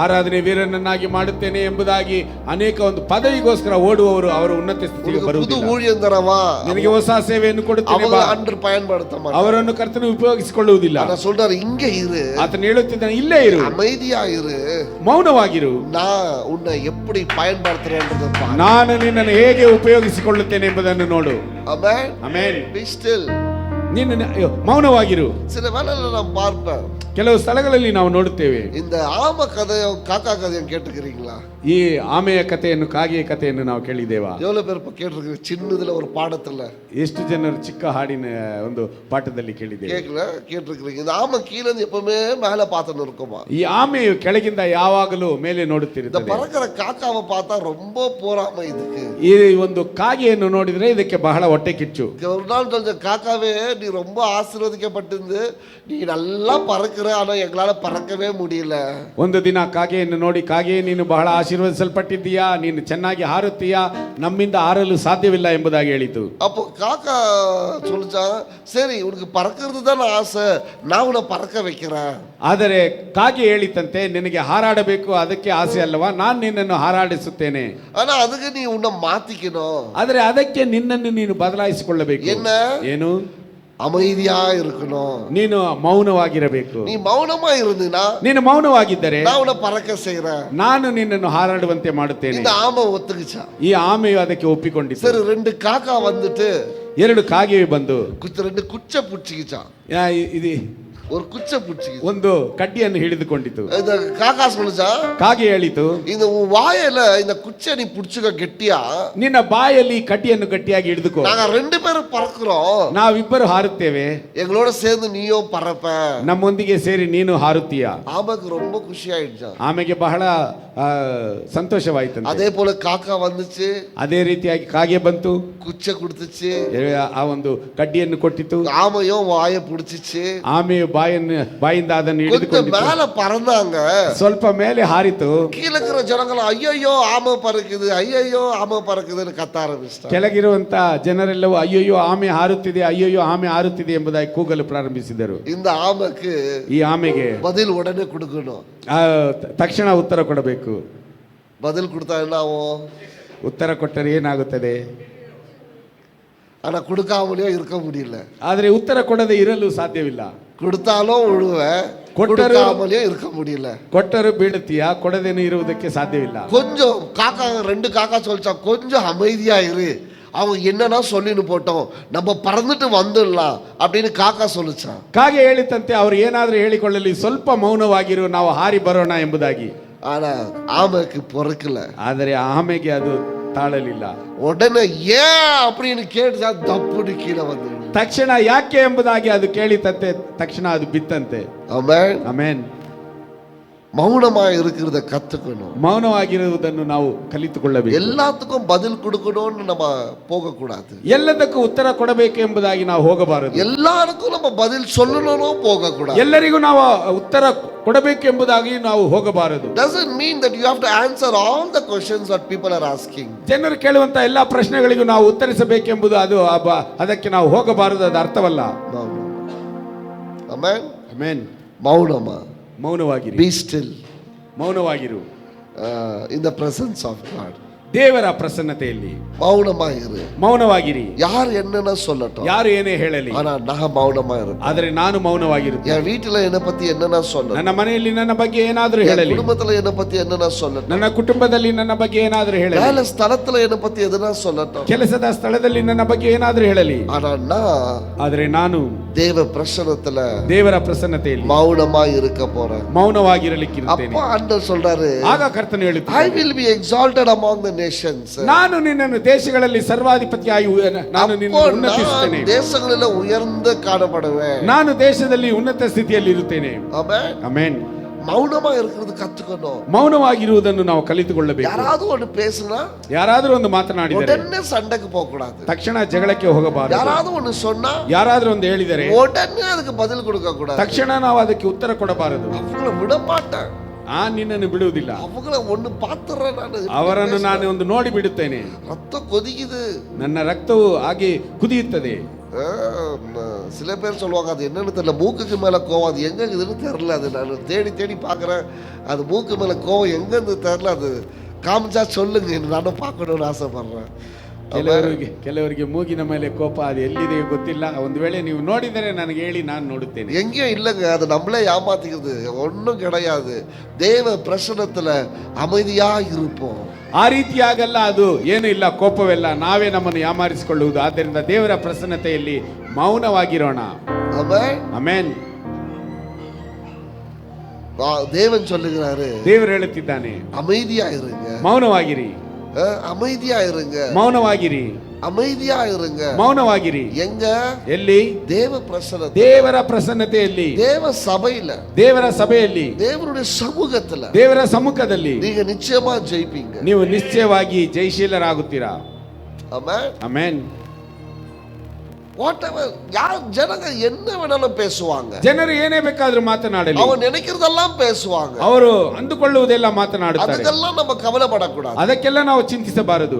ಆರಾಧನೆ ವೀರನನ್ನಾಗಿ ಮಾಡುತ್ತೇನೆ ಎಂಬುದಾಗಿ ಅನೇಕ ಒಂದು ಪದವಿಗೋಸ್ಕರ ಓಡುವವರು ಅವರು ಉನ್ನತ ಸ್ಥಿತಿಗೆ புது ಬರುವುದಿಲ್ಲ. ஊழியம் தரவா, ನಿನಗೆ ಹೊಸ ಸೇವೆಯನ್ನು ಕೊಡುತ್ತೇನೆ அவங்க ಬಾ. அன்று பயன்படுத்த மாட்டாங்க. ಅವರನ್ನು ಕರ್ತನು ಉಪಯೋಗಿಸಿಕೊಳ್ಳುವುದಿಲ್ಲ. நான் சொல்றாரு, இங்க இரு, ಆತನು ಹೇಳುತ್ತಿದ್ದಾನೆ, ಇಲ್ಲೇ ಇರು, அமைதியா இரு, ಮೌನವಾಗಿರು. நான் உன்னை எப்படி பயன்படுத்துறேன்றதை பாரு. ನಾನು ನಿನ್ನನ್ನು ಹೇಗೆ ಉಪಯೋಗಿಸಿಕೊಳ್ಳುತ್ತೇನೆ ಎಂಬುದನ್ನು ನೋಡು. ஆமென். ಆಮೆನ್. Be still. ನೀನು ಮೌನವಾಗಿರು. சில வேளையில நான் பார்ப்பேன், ಕೆಲವು ಸ್ಥಳಗಳಲ್ಲಿ ನಾವು ನೋಡುತ್ತೇವೆ. இந்த ஆம கதையும் காக்கா கதையும் கேட்டுக்கிறீங்களா? ಈ ಆಮೆಯ ಕಥೆಯನ್ನು, ಕಾಗೆಯ ಕಥೆಯನ್ನು ನಾವು ಕೇಳಿದ್ದೇವಾ? எவ்வளவு பேர் இப்ப கேட்டிருக்கீங்க? சின்னதுல ஒரு பாடத்துல ಎಷ್ಟು ಜನರು ಚಿಕ್ಕ ಹಾಡಿನ ಒಂದು ಪಾಠದಲ್ಲಿ ಕೇಳಿದ್ದೇವೆ? கேட்கல, கேட்டிருக்கிறீங்க. இந்த ஆமை கீழே இருந்து எப்பவுமே மேல பார்த்துன்னு இருக்குமா? ಈ ಆಮೆಯು ಕೆಳಗಿಂದ ಯಾವಾಗಲೂ ಮೇಲೆ இந்த ನೋಡುತ್ತಿರುತ್ತದೆ. பறக்கிற காக்காவை பார்த்தா ரொம்ப போறாம இதுக்கு. ಈ ಒಂದು ಕಾಗೆಯನ್ನು ನೋಡಿದ್ರೆ ಇದಕ್ಕೆ ಬಹಳ ಹೊಟ್ಟೆ ಕಿಚ್ಚು. ஒரு நாள் சொல்ற, காக்காவே நீ ரொம்ப ஆசீர்வதிக்கப்பட்டிருந்து நீ நல்லா பறக்கிற, ஆனா எங்களால பறக்கவே முடியல. ಒಂದು ದಿನ ಕಾಗೆಯನ್ನು ನೋಡಿ, ಕಾಗೆ ನೀನು ಬಹಳ ಆಶೀರ್ವದಿಸಲ್ಪಟ್ಟಿದ್ದೀಯಾ, ನೀನು ಚೆನ್ನಾಗಿ ಹಾರುತ್ತೀಯಾ, ನಮ್ಮಿಂದ ಹಾರಲು ಸಾಧ್ಯವಿಲ್ಲ ಎಂಬುದಾಗಿ ಹೇಳಿತು. அப்போ காக்கா சொல்லிச்சான், சரி உனக்கு பறக்கிறது தான் ஆசை, நான் உன்னை பறக்க வைக்கிறேன். ಆದರೆ ಕಾಗೆ ಹೇಳಿತಂತೆ, ನಿನಗೆ ಹಾರಾಡಬೇಕು ಅದಕ್ಕೆ ಆಸೆ ಅಲ್ಲವಾ, ನಾನು ನಿನ್ನನ್ನು ಹಾರಾಡಿಸುತ್ತೇನೆ. ஆனா அதுக்கு நீ உன்னை மாத்திக்கணும். ಆದರೆ ಅದಕ್ಕೆ ನಿನ್ನನ್ನು ನೀನು ಬದಲಾಯಿಸಿಕೊಳ್ಳಬೇಕು. என்ன? ಏನು? அமைதியா இருக்கணும். ನೀನು ಮೌನವಾಗಿರಬೇಕು. நீ மௌனமா இருந்தீனா, ನೀನು ಮೌನವಾಗಿದ್ದರೆ நான் உன்னை பறக்க செய்யறேன். ನಾನು ನಿನ್ನನ್ನು ಹಾರಾಡುವಂತೆ ಮಾಡುತ್ತೇನೆ. இந்த ஆமை ஒத்துக்குச்சா? ಈ ಆಮೆಯು ಅದಕ್ಕೆ ಒಪ್ಪಿಕೊಂಡಿತು. சரி, 2 காக்கா வந்துட்டு 2 ಕಾಗೆಯು ಬಂದು 2 குச்சை புடிச்சிக்கிச்சான். ಇದು ஒரு குச்சை பிடிச்சிக்கிது. ಒಂದು ಕಡ್ಡಿಯನ್ನು ಹಿಡಿದುಕೊಂಡಿತು. இந்த காக்கா சொல்லுச்சா, ಕಾಗೆ ಹೇಳಿತು, இந்த உன் வாயில இந்த குச்சை நீ பிடிச்சுக்க கெட்டியா, ನಿನ್ನ ಬಾಯಲ್ಲಿ ಕಡ್ಡಿಯನ್ನು ಗಟ್ಟಿಯಾಗಿ ಹಿಡಿದುಕೋ. நாங்க 2 பேரும் பறக்குறோம், ನಾವಿಬ್ಬರು ಹಾರುತ್ತೇವೆ, எங்களோட சேர்ந்து நீயும் பறப்ப. ನಮ್ಮೊಂದಿಗೆ ಸೇರಿ ನೀನು ಹಾರುತ್ತೀಯ. ஆமைக்கு ரொம்ப ಖುಷಿ ಆಯ್ತು. ಆಮೆಗೆ ಬಹಳ ಸಂತೋಷವಾಯಿತು. அதே போல காக்கா வந்துச்சு, ಅದೇ ರೀತಿಯಾಗಿ ಕಾಗೆ ಬಂತು, குச்சை கொடுத்துச்சு, ಆ ಒಂದು ಕಡ್ಡಿಯನ್ನು ಕೊಟ್ಟಿತು. ஆமையும் வாயை பிடிச்சிச்சு, ಆಮೆಯು ಬಾಯಿಂದ ಅದನ್ನು கொஞ்சம் ಹಿಡಿದುಕೊಂಡು மேல பறந்தாங்க. ಸ್ವಲ್ಪ ಮೇಲೆ ಹಾರಿತು. கீழே இருக்கிற ஜனங்கள் ஐயோ ஆமை பறக்குது, ஐயோ ஆமை பறக்குதுன்னு கத்த ஆரம்பிச்சிட்டாங்க. ಕೆಳಗಿರುವಂತ ಜನರೆಲ್ಲವೂ ಅಯ್ಯೋಯ್ಯೋ ಆಮೆ ಹಾರುತ್ತಿದೆ, ಅಯ್ಯೋಯ್ಯೋ ಆಮೆ ಹಾರುತ್ತಿದೆ ಎಂಬುದಾಗಿ ಕೂಗಲು ಪ್ರಾರಂಭಿಸಿದರು. இந்த ஆமைக்கு ಈ ಆಮೆಗೆ பதில் உடனே கொடுக்கணும். ತಕ್ಷಣ ಉತ್ತರ ಕೊಡಬೇಕು. பதில் கொடுத்தா என்ன ஆகும்? ಉತ್ತರ ಕೊಟ್ಟರೆ ಏನಾಗುತ್ತದೆ? ஆனா கொடுக்காமலேயே இருக்க முடியல. ಆದರೆ ಉತ್ತರ ಕೊಡದೆ ಇರಲು ಸಾಧ್ಯವಿಲ್ಲ. கொடுத்தாலும் விழுவேன், கொடுக்காமலேயே இருக்க முடியல. ಕೊಟ್ಟರು ಬೀಳುತ್ತೀಯಾ, ಕೊಡದೇನು ಇರುವುದಕ್ಕೆ ಸಾಧ್ಯವಿಲ್ಲ. கொஞ்சம் காக்கா 2 காக்கா சொல்லிச்சா, கொஞ்சம் அமைதியா இரு, அவங்க என்னன்னா சொல்லின்னு போட்டோம், நம்ம பறந்துட்டு வந்துடலாம் அப்படின்னு காக்கா சொல்லிச்சான். ಕಾಗೆ ಹೇಳಿತಂತೆ, ಅವರು ಏನಾದರೂ ಹೇಳಿಕೊಳ್ಳಲಿ, ಸ್ವಲ್ಪ ಮೌನವಾಗಿರು, ನಾವು ಹಾರಿ ಬರೋಣ ಎಂಬುದಾಗಿ. ஆனா ஆமைக்கு பொறுக்கல. ಆದರೆ ಆಮೆಗೆ ಅದು ತಾಳಲಿಲ್ಲ. உடனே ஏன் அப்படின்னு கேட்டுச்சா, தப்புன்னு கீழே வந்து ತಕ್ಷಣ ಯಾಕೆ ಎಂಬುದಾಗಿ ಅದು ಕೇಳಿತಂತೆ, ತಕ್ಷಣ ಅದು ಬಿತ್ತಂತೆ. ஆமென். ಆಮೆನ್. மௌனமா இருக்கிறத கத்துக்கணும். ಮೌನವಾಗಿರುವುದನ್ನು ನಾವು ಕಲಿತುಕೊಳ್ಳಬೇಕು. எல்லாத்துக்கும் பதில் கொடுக்கணும்னு நம்ம போக கூடாது. ಎಲ್ಲದಕ್ಕೂ ಉತ್ತರ ಕೊಡಬೇಕು ಎಂಬುದಾಗಿ ನಾವು ಹೋಗಬಾರದು. எல்லாருக்கும் நம்ம பதில் சொல்லணும் போக கூடாது. ಎಲ್ಲರಿಗೂ ನಾವು ಉತ್ತರ ಕೊಡಬೇಕು ಎಂಬುದಾಗಿ ನಾವು ಹೋಗಬಾರದು. Doesn't mean that you have to answer all the questions that people are asking. ಜನರು ಕೇಳುವಂತ ಎಲ್ಲಾ ಪ್ರಶ್ನೆಗಳಿಗೂ ನಾವು ಉತ್ತರಿಸಬೇಕೆಂಬುದು ಅದಕ್ಕೆ ನಾವು ಹೋಗಬಾರದು, ಅದು ಅರ್ಥವಲ್ಲ. Amen. Amen. Mounama, ಮೌನವಾಗಿರಿ, be still ಮೌನವಾಗಿರು. in the presence of God. ದೇವರ ಪ್ರಸನ್ನತೆಯಲ್ಲಿ மௌனமா இரு. ಮೌನವಾಗಿರಿ. யார் என்னன்னா சொல்லட்டும், ಯಾರು ಏನೇ ಹೇಳಲಿ, ஆனா நான் மௌனமா இருக்கேன். ಆದರೆ ನಾನು ಮೌನವಾಗಿರುತ್ತೇನೆ. என் வீட்டுல என்ன பத்தி என்னன்னா சொல்லட்டும், ನನ್ನ ಮನೆಯಲ್ಲಿ ನನ್ನ ಬಗ್ಗೆ ಏನಾದರೂ என் ಹೇಳಲಿ, குடும்பத்துல என்ன பத்தி என்னன்னா சொல்லட்டும், ನನ್ನ ಕುಟುಂಬದಲ್ಲಿ ನನ್ನ ಬಗ್ಗೆ ಏನಾದರೂ ಹೇಳಲಿ, வேலை ஸ்தலத்துல என்ன பத்தி எதுனா சொல்லட்டும், ಕೆಲಸದ ಸ್ಥಳದಲ್ಲಿ ನನ್ನ ಬಗ್ಗೆ ಏನಾದರೂ ಹೇಳಲಿ, ஆனா நான் ಆದರೆ ನಾನು தேவ பிரசன்னத்துல ದೇವರ ಪ್ರಸನ್ನತೆಯಲ್ಲಿ மௌனமா இருக்க போறேன். ಮೌನವಾಗಿರಲಿಕ್ಕಿರುತ್ತೇನೆ. அப்போ ஆண்டவர் சொல்றாரு, ಆಗ ಕರ್ತನು I ಹೇಳುತ್ತಾನೆ, will be exalted among the nations. ನಾನು ನಿನ್ನನ್ನು ದೇಶಗಳಲ್ಲಿ ಸರ್ವಾಧಿಪತಿಯಾಗಿ ನಾನು ನಿನ್ನನ್ನು ಉನ್ನತಿಸುತ್ತೇನೆ. தேசங்களில உயர்ந்து காணப்படுவேன். ನಾನು ದೇಶದಲ್ಲಿ ಉನ್ನತ ಸ್ಥಿತಿಯಲ್ಲಿ ಇರುತ್ತೇನೆ. ஆமென். ಆಮೆನ್. மௌனமா இருக்கிறது கத்துக்கணும். ಮೌನವಾಗಿರುವುದನ್ನು ನಾವು ಕಲಿತುಕೊಳ್ಳಬೇಕು. யாராவது ஒன்று பேசுனா ಯಾರಾದರೂ ಒಂದು ಮಾತನಾಡಿದರೆ உடனே சண்டைக்கு போக கூடாது. ತಕ್ಷಣ ಜಗಳಕ್ಕೆ ಹೋಗಬಾರದು. யாராவது ஒன்று சொன்னா ಯಾರಾದರೂ ಒಂದು ಹೇಳಿದರೆ உடனே அதுக்கு பதில் கொடுக்க கூடாது. ತಕ್ಷಣ ನಾವು ಅದಕ್ಕೆ ಉತ್ತರ ಕೊಡಬಾರದು. அவங்கள விட மாட்டேன், ನಿನ್ನನ್ನು ಬಿಡುವುದಿಲ್ಲ. அவங்கள ஒண்ணு பாத்துறேன் ನಾನು. ಅವರನ್ನು ನಾನು ಒಂದು ನೋಡಿ ಬಿಡುತ್ತೇನೆ. ரத்தம் கொதிக்குது, ನನ್ನ ರಕ್ತವು ಹಾಗೆ ಕುದಿಯುತ್ತದೆ. சில பேர் சொல்லுவாங்க, அது என்னன்னு தெரியல, மூக்குக்கு மேல கோவம், அது எங்க இருக்குதுன்னு தெரியல, அது நான் தேடி தேடி பாக்குறேன், அது மூக்கு மேல கோவம் எங்க இருந்து தெரியல, அது காமிச்சா சொல்லுங்க, நானும் பார்க்கணும்னு ஆசைப்படுறேன். ಕೆಲವರಿಗೆ ಮೂಗಿನ ಮೇಲೆ ಕೋಪ ಅದು ಎಲ್ಲಿದೆಯೋ ಗೊತ್ತಿಲ್ಲ. ಒಂದು ವೇಳೆ ನೀವು ನೋಡಿದರೆ ನನಗೆ ಹೇಳಿ, ನಾನು ನೋಡುತ್ತೇನೆ. எங்கேயும் இல்லைங்க, அது நம்மளே ஏமாத்திக்கிறது, ஒன்றும் கிடையாது. தேவ பிரசன்னத்துல அமைதியா இருப்போம். ಆ ರೀತಿಯಾಗಲ್ಲ, ಅದು ಏನು ಇಲ್ಲ, ಕೋಪವೆಲ್ಲ, ನಾವೇ ನಮ್ಮನ್ನು ಯಾಮಾರಿಸಿಕೊಳ್ಳುವುದು. ಆದ್ದರಿಂದ ದೇವರ ಪ್ರಸನ್ನತೆಯಲ್ಲಿ ಮೌನವಾಗಿರೋಣ. ஆமென். ಆಮೆನ್. தேவன் சொல்லுகிறாரு, ದೇವರು ಹೇಳುತ್ತಿದ್ದಾನೆ, அமைதியா இருங்க, ಮೌನವಾಗಿರಿ, அமைதியா இருங்க, ಮೌನವಾಗಿರಿ, அமைதியா இருங்க. ಮೌನವಾಗಿರಿ. எங்க? ಎಲ್ಲಿ? தேவ பிரசன்னத்துல, ದೇವರ ಪ್ರಸನ್ನತೆಯಲ್ಲಿ, தேவ சபையில, ದೇವರ ಸಭೆಯಲ್ಲಿ, தேவனுடைய சமூகத்துல ದೇವರ ಸಮ್ಮುಖದಲ್ಲಿ நீங்க நிச்சயமா ஜெயிப்பீங்க. ನೀವು ನಿಶ್ಚಯವಾಗಿ ಜಯಶೀಲರಾಗುತ್ತೀರಾ. ஆமென். ಆಮೆನ್. வாட்டெவர், யார் ஜனங்க என்ன வேணாலும் பேசுவாங்க, ಜನರು ಏನೇ ಬೇಕಾದ್ರೂ ಮಾತನಾಡಲಿ, அவன் நினைக்கிறதெல்லாம் பேசுவாங்க, ಅವರು ಅಂದುಕೊಳ್ಳುವುದೆಲ್ಲ ಮಾತನಾಡುತ್ತಾರೆ. ಅದಕ್ಕೆಲ್ಲ நம்ம கவலைப்படக்கூடாது, ಅದಕ್ಕೆಲ್ಲ ನಾವು ಚಿಂತಿಸಬಾರದು.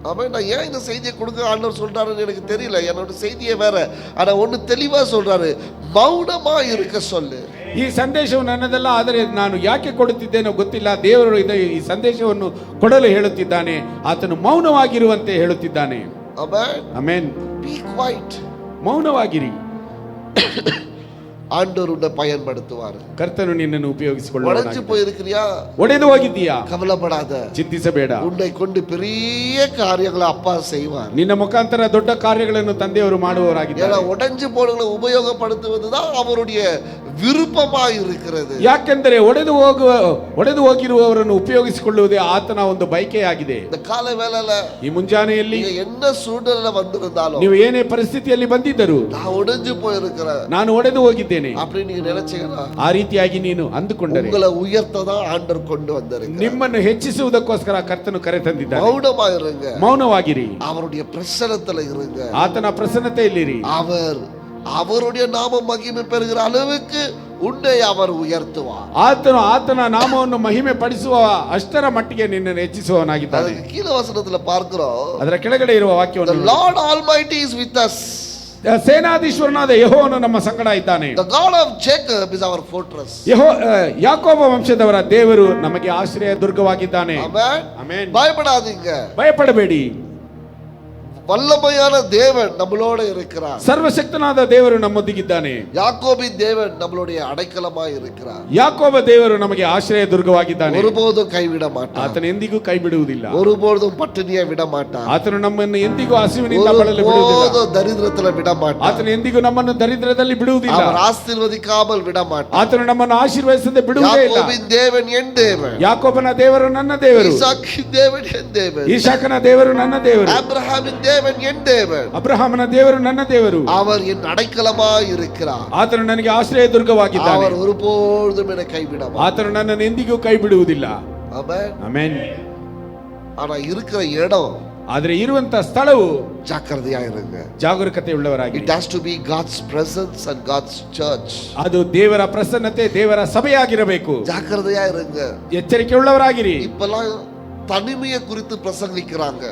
ஆமென். நான் ஏன் இந்த செய்தியை கொடுக்க ஆண்டவர் சொல்றாருன்னு எனக்கு தெரியல, என்னோட செய்தியே வேற. ஆனா ஒண்ணு தெளிவா சொல்றாரு, மௌனமா இருக்க சொல்லு. ಈ ಸಂದೇಶವು ನನ್ನದಲ್ಲ, ಆದರೆ ನಾನು ಯಾಕೆ ಕೊಡುತ್ತಿದ್ದೇನೋ ಗೊತ್ತಿಲ್ಲ. ದೇವರು ಈ ಸಂದೇಶವನ್ನು ಕೊಡಲು ಹೇಳುತ್ತಿದ್ದಾನೆ. ಆತನು ಮೌನವಾಗಿರುವಂತೆ ಹೇಳುತ್ತಿದ್ದಾನೆ. ஆமென். ಆಮೆನ್. Be quiet. ಮೌನವಾಗಿರಿ. ஆண்டவர் உன்னை பயன்படுத்துவார். ಕರ್ತನು ನಿನ್ನನ್ನು ಉಪಯೋಗಿಸಿಕೊಳ್ಳುವನು. உடைஞ்சு போயிருக்கிறியா? ಒಡೆದು ಹೋಗಿದ್ದೀಯಾ? கவலைப்படாத, ಚಿಂತಿಸಬೇಡ. உன்னை கொண்டு பெரிய காரியங்களை அப்பா செய்வார். ನಿನ್ನ ಮುಖಾಂತರ ದೊಡ್ಡ ಕಾರ್ಯಗಳನ್ನು ತಂದೆಯವರು ಮಾಡುವವರಾಗಿದ್ದಾರೆ. உடைஞ்சு போனவங்களை உபயோகப்படுத்துவதுதான் அவருடைய விருப்பமாய் இருக்கிறது. ಯಾಕೆಂದರೆ ಒಡೆದು ಹೋಗಿರುವವರನ್ನು ಉಪಯೋಗಿಸಿಕೊಳ್ಳುವುದೇ ಆತನ ಒಂದು ಬಯಕೆಯಾಗಿದೆ. இந்த கால வேளையில ಈ ಮುಂಜಾನೆಯಲ್ಲಿ நீங்க என்ன சூழ்நிலை வந்திருந்தாலும் ನೀವು ಏನೇ ಪರಿಸ್ಥಿತಿಯಲ್ಲಿ ಬಂದಿದ್ದರು, நான் உடைஞ்சு போயிருக்கிறேன் ನಾನು ಒಡೆದು ಹೋಗಿದ್ದೇನೆ அப்படி நீங்க நினைச்சீங்கன்னா ಆ ರೀತಿಯಾಗಿ ನೀನು ಅಂದುಕೊಂಡರೆ உங்களை உயர்த்ததான் ஆண்டவர் கொண்டு வந்திருக்கிறார். ನಿಮ್ಮನ್ನು ಹೆಚ್ಚಿಸುವುದಕ್ಕೋಸ್ಕರ ಕರ್ತನು ಕರೆ ತಂದಿದ್ದಾನೆ. மௌனமா இருங்க, ಮೌನವಾಗಿರಿ, அவருடைய பிரசன்னத்துல இருங்க. ಆತನ ಪ್ರಸನ್ನತೆಯಲ್ಲಿರಿ. அவருடைய நாமம் மகிமை பெறுகிற அளவுக்கு உன்னை அவர் உயர்த்துவார். ಆತನ ನಾಮವನ್ನು ಮಹಿಮೆ ಪಡಿಸುವ ಅಷ್ಟರ ಮಟ್ಟಿಗೆ ನಿನ್ನನ್ನು ಹೆಚ್ಚಿಸುವವನಾಗಿದ್ದಾನೆ. ಅದಕ್ಕೆ ಕೀಳ ವಚನದಲ್ಲಿ பார்க்கிறோம், ಅದರ ಕೆಳಗಡೆ ಇರುವ the ವಾಕ್ಯವನ್ನು, Lord Almighty is with us. ಸೇನಾಧೀಶ್ವರನಾದ ಯೆಹೋವನು ನಮ್ಮ ಸಂಗಡ ಇದ್ದಾನೆ. The God of Jacob is our fortress. ಯಾಕೋಬ ವಂಶದವರ ದೇವರು ನಮಗೆ ಆಶ್ರಯ ದುರ್ಗವಾಗಿದ್ದಾನೆ. ಆಮೆನ್. பயப்படாதீங்க, ಭಯಪಡಬೇಡಿ. வல்லமையான தேவன் நம்மளோட இருக்கிறார். ಸರ್ವಶಕ್ತನಾದ ದೇವರು ನಮ್ಮೊಂದಿಗಿದ್ದಾನೆ. யாக்கோபின் தேவன் நம்மளுடைய அடைக்கலமாய் இருக்கிறார். ಯಾಕೋಬ ದೇವರು ನಮಗೆ ಆಶ್ರಯ ದುರ್ಗವಾಗಿದ್ದಾನೆ. ஒருபோதும் கைவிட மாட்டார். ಆತನು ಎಂದಿಗೂ ಕೈ ಬಿಡುವುದಿಲ್ಲ. ஒருபோதும் பட்டினியை விட மாட்டார். ಆತನು ನಮ್ಮನ್ನು ಎಂದಿಗೂ ಹಸಿವಿನಿಂದ ಬಳಲು ಬಿಡುವುದಿಲ್ಲ. ஒருபோதும் தரித்திரத்துல விட மாட்டார். ಆತನು ಎಂದಿಗೂ ನಮ್ಮನ್ನು ದರಿದ್ರದಲ್ಲಿ ಬಿಡುವುದಿಲ್ಲ. அவர் ஆசீர்வதிக்காமல் விட மாட்டார். ಆತನು ನಮ್ಮನ್ನು ಆಶೀರ್ವದಿಸದೆ ಬಿಡುವುದೇ ಇಲ್ಲ. யாக்கோபின் தேவன் என் தேவன். ಯಾಕೋಬನ ದೇವರು ನನ್ನ ದೇವರು. ஈசாಕಿன் தேவன் என் தேவன். ಈಸಾಕನ ದೇವರು ನನ್ನ ದೇವರು. ஆபிரகாமின் தேவன் என் தேவன். ಅಬ್ರಹಾಮನ ದೇವರು ನನ್ನ ದೇವರು. அவர் என் அடைக்கலமாய் இருக்கிறார். ಆತನು ನನಗೆ ಆಶ್ರಯ ದುರ್ಗವಾಗಿದ್ದಾನೆ. அவர் ஒருபோதும் என்னை கைவிட மாட்டார். ಆತನು ನನ್ನನ್ನು ಎಂದಿಗೂ ಕೈ ಬಿಡುವುದಿಲ್ಲ. ಆಮೆನ್. ಆಮೆನ್. ஆனா இருக்கிற இடம், ಆದರೆ ಇರುವಂತ ಸ್ಥಳವು ಜಾಗ್ರತೆயா இருங்க, ಜಾಗರೂಕತೆ ಉಳ್ಳವರಾಗಿ. It has to be God's presence and God's church. ಅದು ದೇವರ ಪ್ರಸನ್ನತೆ, ದೇವರ ಸಭೆಯಾಗಿರಬೇಕು. ಜಾಗ್ರತೆயா இருங்க, ಎಚ್ಚರಿಕೆ ಉಳ್ಳವರಾಗಿರಿ. இப்பெல்லாம் தனிமையை குறித்து பிரசங்கிக்கிறாங்க.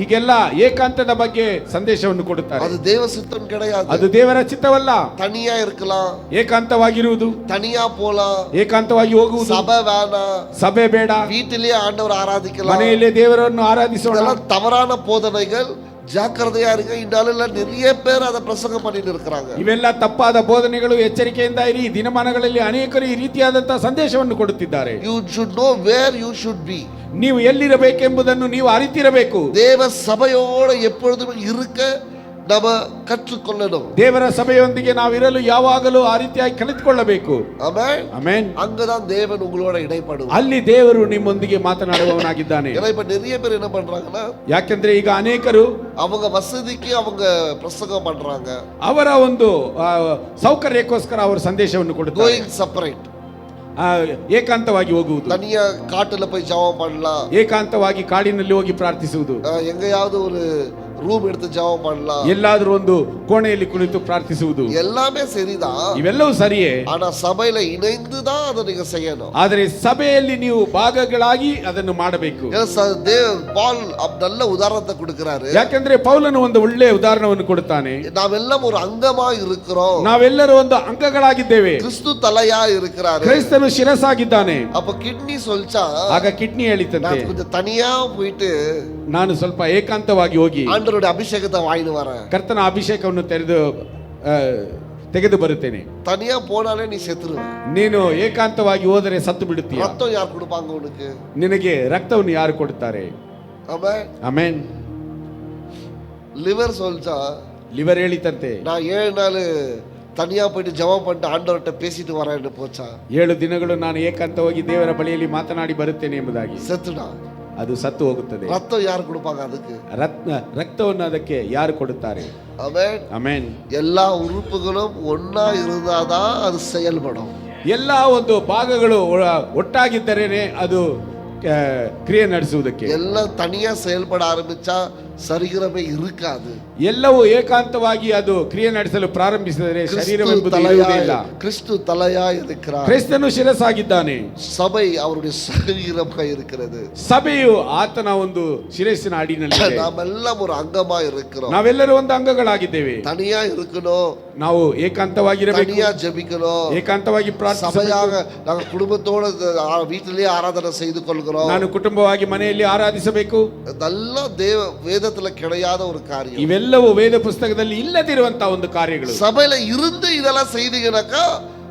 ಈಗೆಲ್ಲ ಏಕಾಂತದ ಬಗ್ಗೆ ಸಂದೇಶವನ್ನು ಕೊಡುತ್ತಾರೆ. அது தேவ சித்தம் கிடையாது. ಅದು ದೇವರ ಚಿತ್ತವಲ್ಲ. தனியா இருக்கலாம், ಏಕಾಂತವಾಗಿರುವುದು, தனியா போலாம், ಏಕಾಂತವಾಗಿ ಹೋಗುವುದು. சபை வேணாம், ಸಭೆ ಬೇಡ, வீட்டிலேயே ஆண்டவர் ஆராதிக்கலாம், ಮನೆಯಲ್ಲೇ ದೇವರನ್ನು ಆರಾಧಿಸೋಣ. இதெல்லாம் தவறான போதனைகள். ஜாக்கிரதையா இருங்க. இந்த நாளில நிறைய பேர் அதை பிரசங்கம் பண்ணிட்டு இருக்கிறாங்க. ಇವೆಲ್ಲ ತಪ್ಪಾದ ಬೋಧನೆಗಳು. ಎಚ್ಚರಿಕೆಯಿಂದ ಇರಿ. ದಿನಮಾನಗಳಲ್ಲಿ ಅನೇಕರು ಈ ರೀತಿಯಾದಂತಹ ಸಂದೇಶವನ್ನು ಕೊಡುತ್ತಿದ್ದಾರೆ. You should know where you should be. ನೀವು ಎಲ್ಲಿರಬೇಕೆಂಬುದನ್ನು ನೀವು ಅರಿತಿರಬೇಕು. தேவ சபையோட எப்பொழுதும் இருக்க நம்ம கற்றுக்கொள்ளணும். ದೇವರ ಸಭೆಯೊಂದಿಗೆ ನಾವಿರಲು ಯಾವಾಗಲೂ ಆ ರೀತಿಯಾಗಿ ಕಲಿತುಕೊಳ್ಳಬೇಕು. ಆಮೆನ್. ಆಮೆನ್. அங்கதான் தேவன் உங்களோட இடைப்படுவார். ಅಲ್ಲಿ ದೇವರು ನಿಮ್ಮೊಂದಿಗೆ ಮಾತನಾಡುವವನಾಗಿದ್ದಾನೆ. ஏன்னா இப்ப நிறைய பேர் என்ன பண்றாங்கன்னா, ಯಾಕೆಂದ್ರೆ ಈಗ ಅನೇಕರು அவங்க வசதிக்கு அவங்க பிரசங்கம் பண்றாங்க. ಅವರ ಒಂದು ಸೌಕರ್ಯಕ್ಕೋಸ್ಕರ ಅವರು ಸಂದೇಶವನ್ನು ಕೊಡುತ್ತಾರೆ. Going separate. ಏಕಾಂತವಾಗಿ ಹೋಗುವುದು, தனியா காட்டுல போய் ஜெபம் பண்ணலாம், ಏಕಾಂತವಾಗಿ ಕಾಡಿನಲ್ಲಿ ಹೋಗಿ ಪ್ರಾರ್ಥಿಸುವುದು, எங்கயாவது ஒரு ரூம் எடுத்து ஜெபம் பண்ணலாம், ಎಲ್ಲಾದ್ರೂ ಒಂದು ಕೋಣೆಯಲ್ಲಿ ಕುಳಿತು ಪ್ರಾರ್ಥಿಸುವುದು. எல்லாமே சரிதான். ಇವೆಲ್ಲವೂ ಸರಿಯೇ. ஆனா சபையில இணைந்து தான் அதை நீங்க செய்யணும். ಆದರೆ ಸಭೆಯಲ್ಲಿ ನೀವು ಭಾಗಗಳಾಗಿ ಅದನ್ನು ಮಾಡಬೇಕು. பால் நல்ல உதாரணத்தை கொடுக்கிறாரு. ಯಾಕೆಂದ್ರೆ ಪೌಲನು ಒಂದು ಒಳ್ಳೆಯ ಉದಾಹರಣೆಯನ್ನು ಕೊಡುತ್ತಾನೆ. ನಾವೆಲ್ಲರೂ ஒரு அங்கமா இருக்கிறோம். ನಾವೆಲ್ಲರೂ ಒಂದು ಅಂಗಗಳಾಗಿದ್ದೇವೆ. கிறிஸ்து தலையா இருக்கிறாரு. ಕ್ರಿಸ್ತನು ಶಿರಸಾಗಿದ್ದಾನೆ. அப்ப கிட்னி சொல்ச்சா, ಆಗ ಕಿಡ್ನಿ ಹೇಳಿತಂತೆ, நான் கொஞ்சம் தனியா போயிட்டு ನಾನು ಸ್ವಲ್ಪ ಏಕಾಂತವಾಗಿ ಹೋಗಿ ஆண்டவருடைய அபிஷேகத்தை வாங்கிட்டு வரேன், ಕರ್ತನ ಅಭಿಷೇಕವನ್ನು ತೆಗೆದು ಬರುತ್ತೇನೆ. தனியா போனாலே நீ செத்துருவ. ನೀನು ಏಕಾಂತವಾಗಿ ಹೋದರೆ ಸತ್ತು ಬಿಡುತ್ತೀಯ. ரத்தம் யார் கொடுப்பாங்க உனக்கு? ನಿನಗೆ ರಕ್ತವನ್ನು ಯಾರು ಕೊಡುತ್ತಾರೆ? ஆமென். ಆಮೆನ್. லிவர் சொல்ச்சா, ಲಿವರ್ ಹೇಳಿತಂತೆ, நான் 7 நாள் தனியா போயிட்டு ஜெபம் பண்ணிட்டு ஆண்டவர்கிட்ட பேசிட்டு வரேன்னு போச்சா, 7 ದಿನಗಳು ನಾನು ಏಕಾಂತವಾಗಿ ದೇವರ ಬಳಿಯಲ್ಲಿ ಮಾತನಾಡಿ ಬರುತ್ತೇನೆ ಎಂಬುದಾಗಿ செத்துடா. ಅದು ಸತ್ತು ಹೋಗುತ್ತದೆ. ரத்தம் யார் கொடுப்பாங்க? அதுக்கு ರಕ್ತವನ್ನು ಅದಕ್ಕೆ ಯಾರು ಕೊಡುತ್ತಾರೆ? ஆமென். ಆಮೆನ್. எல்லா உறுப்புகளும் ஒன்னா இருந்தாதான் அது செயல்படும். ಎಲ್ಲ ಒಂದು ಭಾಗಗಳು ಒಟ್ಟಾಗಿದ್ದರೇನೆ ಅದು ಕ್ರಿಯೆ ನಡೆಸುವುದಕ್ಕೆ. எல்லாம் தனியா செயல்பட ஆரம்பிச்சா சரீரமே இருக்காது. ಎಲ್ಲವೂ ಏಕಾಂತವಾಗಿ ಅದು ಕ್ರಿಯೆ ನಡೆಸಲು ಪ್ರಾರಂಭಿಸಿದರೆ ಶರೀರವೆಂಬುದು ಇರುವುದಿಲ್ಲ. கிறிஸ்து தலையா இருக்கிறார். ಕ್ರಿಸ್ತನು ಶಿರಸಾಗಿದ್ದಾನೆ. சபை அவருடைய சரீரமாக இருக்கிறது. ಸಭೆಯು ಆತನ ಒಂದು ಶಿರಸ್ಸಿನ ಅಡಿನಲ್ಲಿದೆ. ನಾವೆಲ್ಲರೂ ஒரு அங்கமா இருக்கிறோம். ನಾವೆಲ್ಲರೂ ಒಂದು ಅಂಗಗಳಾಗಿದ್ದೇವೆ. தனியா இருக்கணும், ನಾವು ಏಕಾಂತವಾಗಿರಬೇಕು, தனியா ஜெபிக்கணும், ಏಕಾಂತವಾಗಿ ಪ್ರಾರ್ಥಿಸಬೇಕು. சபையாக நாங்க குடும்பத்தோட வீட்டிலேயே ஆராதனை செய்து கொள்கிறோம். ನಾನು ಕುಟುಂಬವಾಗಿ ಮನೆಯಲ್ಲಿ ಆರಾಧಿಸಬೇಕು. அதெல்லாம் வேதத்துல கிடையாத ஒரு காரியம். ಇವೆಲ್ಲವೂ ವೇದ ಪುಸ್ತಕದಲ್ಲಿ ಇಲ್ಲದಿರುವಂತಹ ಒಂದು ಕಾರ್ಯಗಳು. சபையில இருந்து இதெல்லாம் செய்தீங்கன்னாக்கா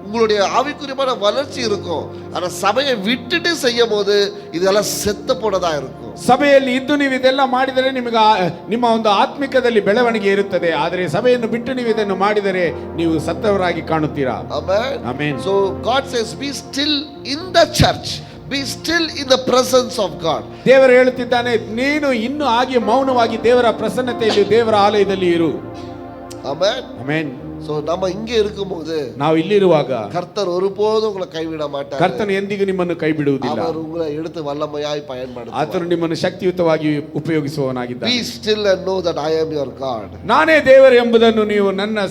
உங்களுடைய ஆவிக்குரியமான வளர்ச்சி இருக்கும். ஆனா சபையை விட்டுட்டு செய்யும் போது இதெல்லாம் செத்த போனதா இருக்கும். ಸಭೆಯಲ್ಲಿ ಇದ್ದು ನೀವು ಇದೆಲ್ಲ ಮಾಡಿದರೆ ನಿಮಗೆ ನಿಮ್ಮ ಒಂದು ಆತ್ಮಿಕದಲ್ಲಿ ಬೆಳವಣಿಗೆ ಇರುತ್ತದೆ. ಆದರೆ ಸಭೆಯನ್ನು ಬಿಟ್ಟು ನೀವು ಇದನ್ನು ಮಾಡಿದರೆ ನೀವು ಸತ್ತವರಾಗಿ ಕಾಣುತ್ತೀರಾ. Amen. Amen. So God says, be still in the church. Be still in the presence of God. ದೇವರು ಹೇಳುತ್ತಿದ್ದಾನೆ, ನೀನು ಇನ್ನು ಹಾಗೆ ಮೌನವಾಗಿ ದೇವರ ಪ್ರಸನ್ನತೆಯಲ್ಲಿ ದೇವರ ಆಲಯದಲ್ಲಿ ಇರು. Amen. ಆಮೆನ್. So நம்ம இங்கே இருக்கும்போது ನಾವು ಇಲ್ಲಿರುವಾಗ கர்த்தர் ஒருபோதும் உங்களை கைவிட மாட்டார். ಕರ್ತನು ಎಂದಿಗೂ ನಿಮ್ಮನ್ನು ಕೈ ಬಿಡುವುದಿಲ್ಲ. அவர் உங்களை எடுத்து வல்லமையாய் பயன்படுத்துவார். ಆತನು ನಿಮ್ಮನ್ನು ಶಕ್ತಿಯುತವಾಗಿ ಉಪಯೋಗಿಸುವವನಾಗಿದ್ದಾನೆ. Be still and know that I am your God. ನಾನೇ ದೇವರು ಎಂಬುದನ್ನು ನೀವು ನನ್ನ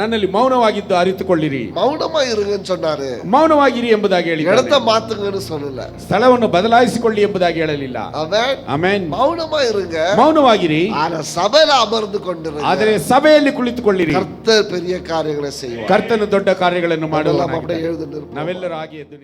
ನನ್ನಲ್ಲಿ ಮೌನವಾಗಿದ್ದು ಅರಿತುಕೊಳ್ಳಿರಿ. மௌனமா இருங்கன்னு சொன்னாரு. ಮೌನವಾಗಿರಿ ಎಂಬುದಾಗಿ ಹೇಳಿದ್ದಾನೆ. இடத்தை மாத்துங்கன்னு சொல்லல. ಸ್ಥಳವನ್ನು ಬದಲಾಯಿಸಿಕೊಳ್ಳಿ ಎಂಬುದಾಗಿ ಹೇಳಲಿಲ್ಲ. Amen. ಆಮೆನ್. மௌனமா இருங்க. ಮೌನವಾಗಿರಿ. ஆனா சபையில அமர்ந்து கொண்டிருங்க. ಆದರೆ ಸಭೆಯಲ್ಲಿ ಕುಳಿತುಕೊಳ್ಳಿರಿ. கர்த்தர் பெரிய காரியங்களை செய்வார். ಕರ್ತನು ದೊಡ್ಡ ಕಾರ್ಯಗಳನ್ನು ಮಾಡುವವನಾಗಿದ್ದಾನೆ. அப்படியே எழுதுங்க. ನಾವೆಲ್ಲರೂ ಹಾಗೆ ಎದ್ದು